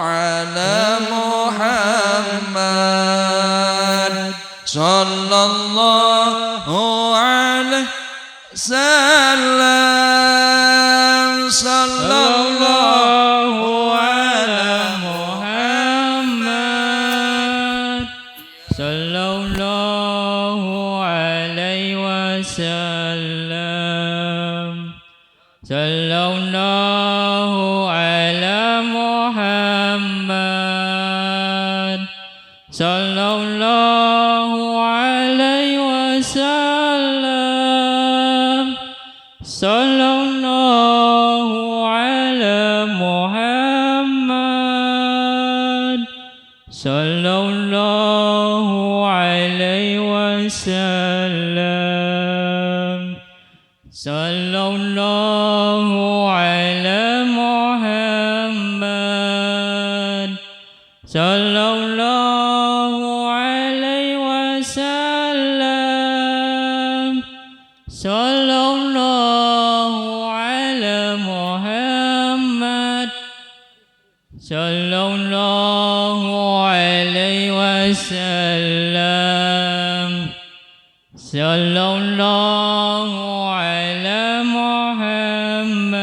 ala Muhammad. Sallallahu alaihi wasallam. Sallallahu ala Muhammad. Sallallahu alaihi wasallam. Sallallahu ala Muhammad. Sallallahu alaihi wasallam. Sallallahu ala Muhammad. Sallallahu alaihi wasallam. Sallallahu ala Muhammad. Sallallahu alaihi wasallam. Sallallahu ala Muhammad. Sallallahu alaihi wasallam. Sallallahu ala Muhammad.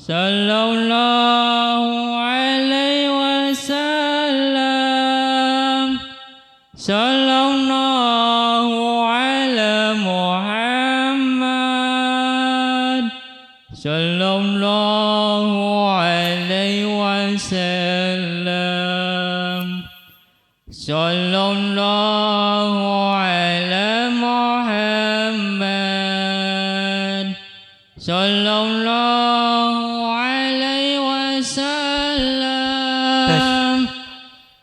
sallallahu alaihi wasallam, sallallahu ala Muhammad, sallallahu alaihi wasallam, sallallahu ala Muhammad, sallallahu alaihi wasallam,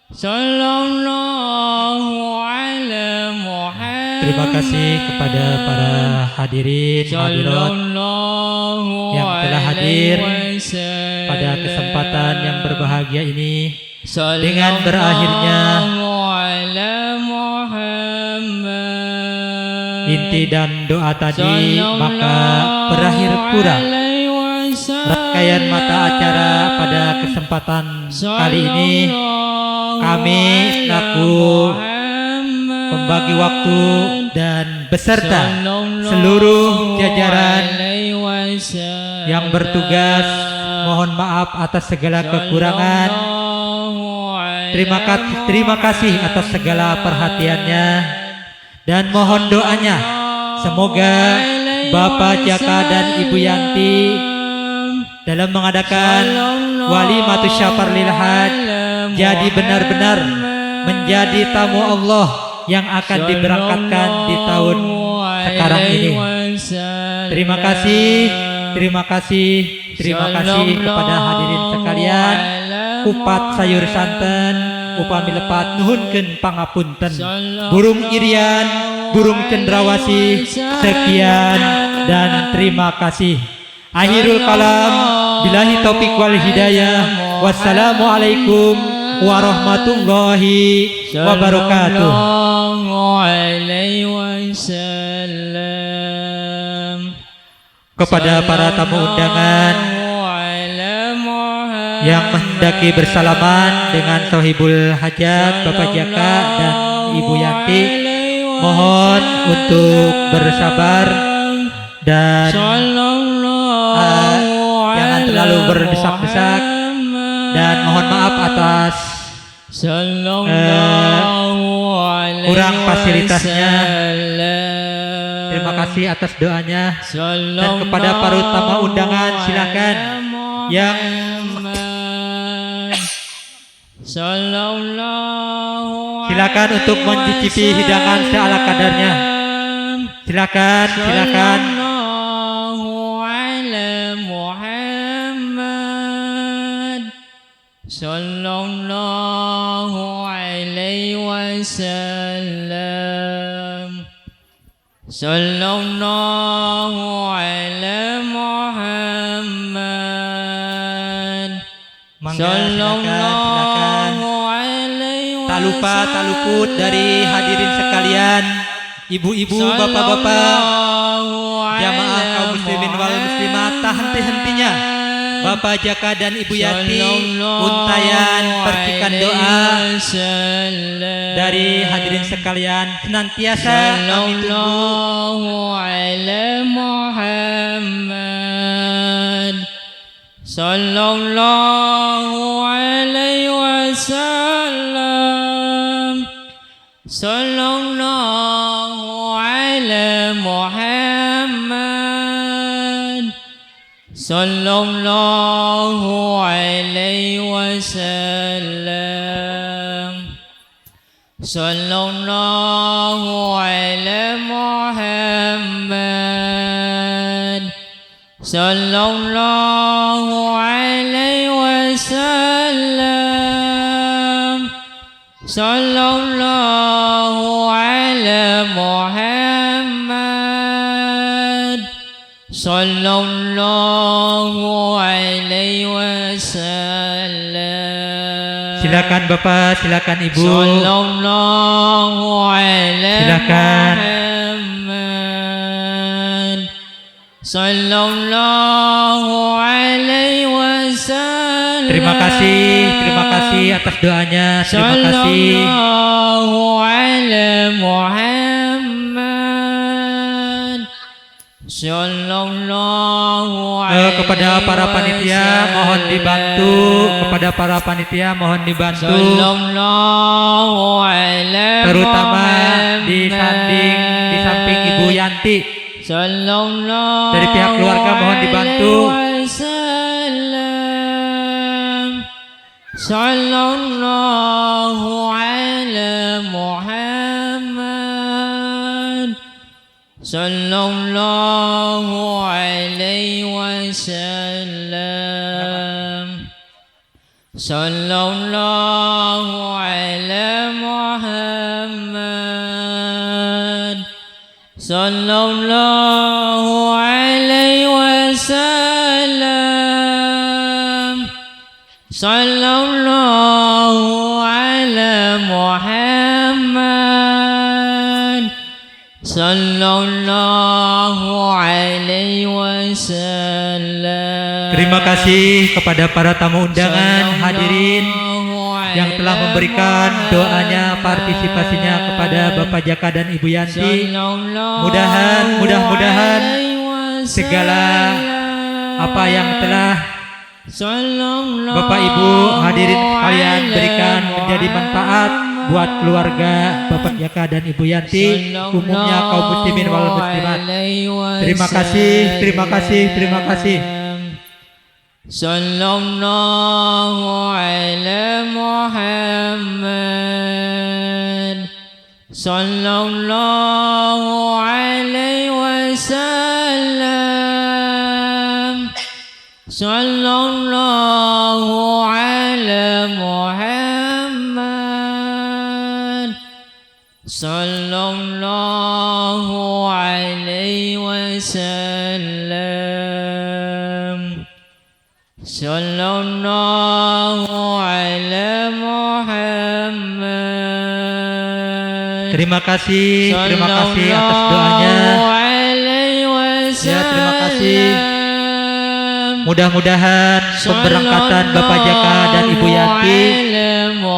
sallallahu ala Muhammad. Terima kasih kepada para hadirin hadirat yang telah hadir pada kesempatan yang berbahagia ini. Dengan berakhirnya inti dan doa tadi, maka berakhir pula rangkaian mata acara pada kesempatan kali ini. Kami selaku pembagi waktu dan beserta seluruh jajaran yang bertugas, mohon maaf atas segala kekurangan. Terima kasih atas segala perhatiannya dan mohon doanya semoga Bapak Jaka dan Ibu Yanti dalam mengadakan walimatus syafar lil haj jadi benar-benar menjadi tamu Allah yang akan diberangkatkan di tahun sekarang ini. Terima kasih kepada hadirin sekalian. Kupat sayur santen upami lepat nuhunkeun pangapunten. Burung irian, burung cendrawasih, sekian dan terima kasih. Akhirul kalam, billahi taufik wal hidayah. Wassalamualaikum warahmatullahi wabarakatuh. Kepada para tamu undangan yang mendaki bersalaman dengan Sohibul Hajat Bapak Jaka dan Ibu Yanti, mohon untuk bersabar dan jangan terlalu berdesak-desak, dan mohon maaf atas kurang fasilitasnya. Terima kasih atas doanya. Dan kepada para tamu undangan, silakan yang silakan untuk mencicipi hidangan seala kadarnya. Silakan. Sallallahu alaihi wasallam, sallallahu ala Muhammad, sallallahu alaihi wasallam. Tak luput dari hadirin sekalian, ibu-ibu, bapak-bapak, jamaah kaum muslimin wal muslimat, tak henti-hentinya Bapak Jaka dan Ibu Yanti untayan percikan doa dari hadirin sekalian senantiasa kami tunggu. Sallallahu alaihi wasallam, sallallahu ala Muhammad, sallallahu alaihi wasallam, sallallahu ala Muhammad, sallallahu alaihi wasallam, sallallahu ala Muhammad, sallallahu alaihi wasallam. Silakan Bapak, silakan Ibu. Sallallahu alaihi silakan. Muhammad, sallallahu alaihi wasallam. Terima kasih atas doanya. Terima kasih. Sallallahu ala Muhammad, Sallallahu Kepada para panitia mohon dibantu, kepada para panitia mohon dibantu, Sallallahu alaihi terutama di samping Ibu Yanti. Sallallahu Dari pihak keluarga mohon dibantu. Sallallahu ala Muhammad Sallallahu alaihi wasallam Sallallahu ala Muhammad Sallallahu alaihi wasallam Sallallahu ala Muhammad Sallallahu alaihi wasallam. Terima kasih kepada para tamu undangan hadirin yang telah memberikan doanya, partisipasinya kepada Bapak Jaka dan Ibu Yanti. Mudah-mudahan segala apa yang telah Bapak Ibu hadirin sekalian berikan menjadi manfaat buat keluarga Bapak Jaka dan Ibu Yanti, umumnya kaum muslimin wal muslimat. Terima kasih, terima kasih, terima kasih. Sallallahu ala Muhammad Sallallahu alaihi wasallam Sallallahu ala Muhammad Sallallahu alaihi wasallam Sallallahu ala Muhammad. Terima kasih atas doanya. Ya, terima kasih. Mudah-mudahan pemberangkatan Bapak Jaka dan Ibu Yanti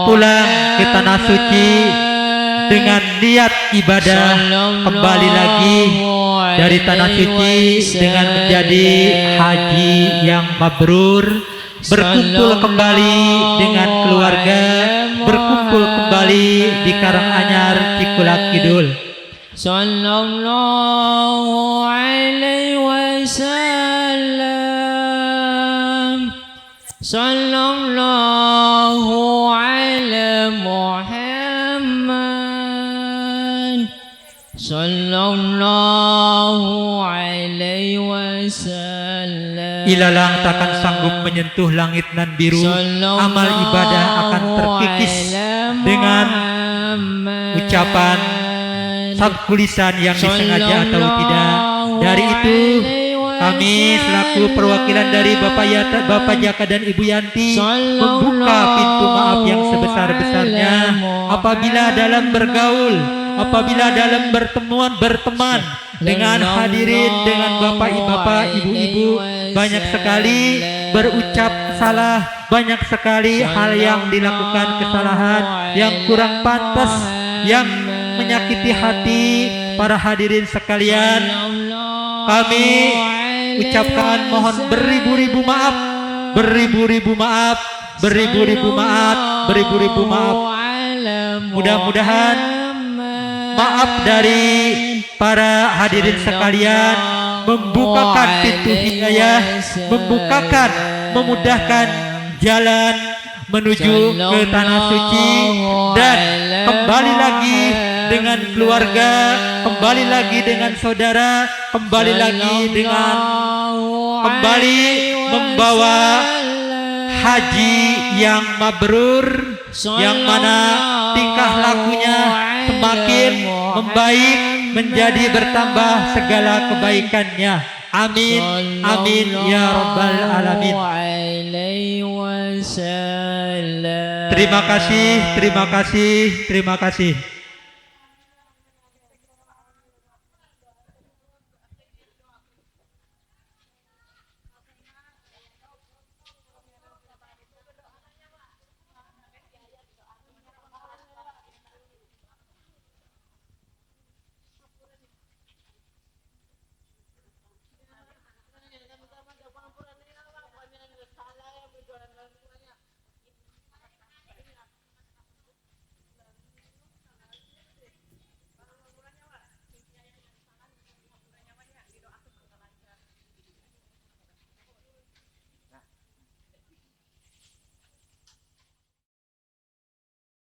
pulang ke tanah suci dengan niat ibadah, kembali lagi dari tanah suci dengan menjadi haji yang mabrur, berkumpul kembali dengan keluarga, berkumpul kembali di Karanganyar, Cikulak Kidul. Sallallahu alaihi wasallam Sallallahu ala Muhammad Sallallahu alaihi wasallam. Ilalang takkan sanggup menyentuh langit nan biru, amal ibadah akan terkikis dengan ucapan satu lisan yang disengaja atau tidak. Dari itu kami selaku perwakilan dari Bapak Jaka dan Ibu Yanti membuka pintu maaf yang sebesar-besarnya apabila dalam bergaul, apabila dalam berteman dengan hadirin, dengan bapak-bapak, ibu-ibu, banyak sekali berucap salah, banyak sekali hal yang dilakukan kesalahan yang kurang pantas, yang menyakiti hati para hadirin sekalian. Kami ucapkan mohon beribu-ribu maaf, beribu-ribu maaf, beribu-ribu maaf, beribu-ribu maaf. Mudah-mudahan maaf dari para hadirin sekalian membukakan pintu hidayah, membukakan, memudahkan jalan menuju ke tanah suci dan kembali lagi dengan keluarga, kembali lagi dengan saudara, kembali lagi dengan kembali membawa haji yang mabrur, yang mana tingkah lakunya semakin membaik, menjadi bertambah segala kebaikannya. Amin, amin ya rabbal alamin. Terima kasih, terima kasih, terima kasih.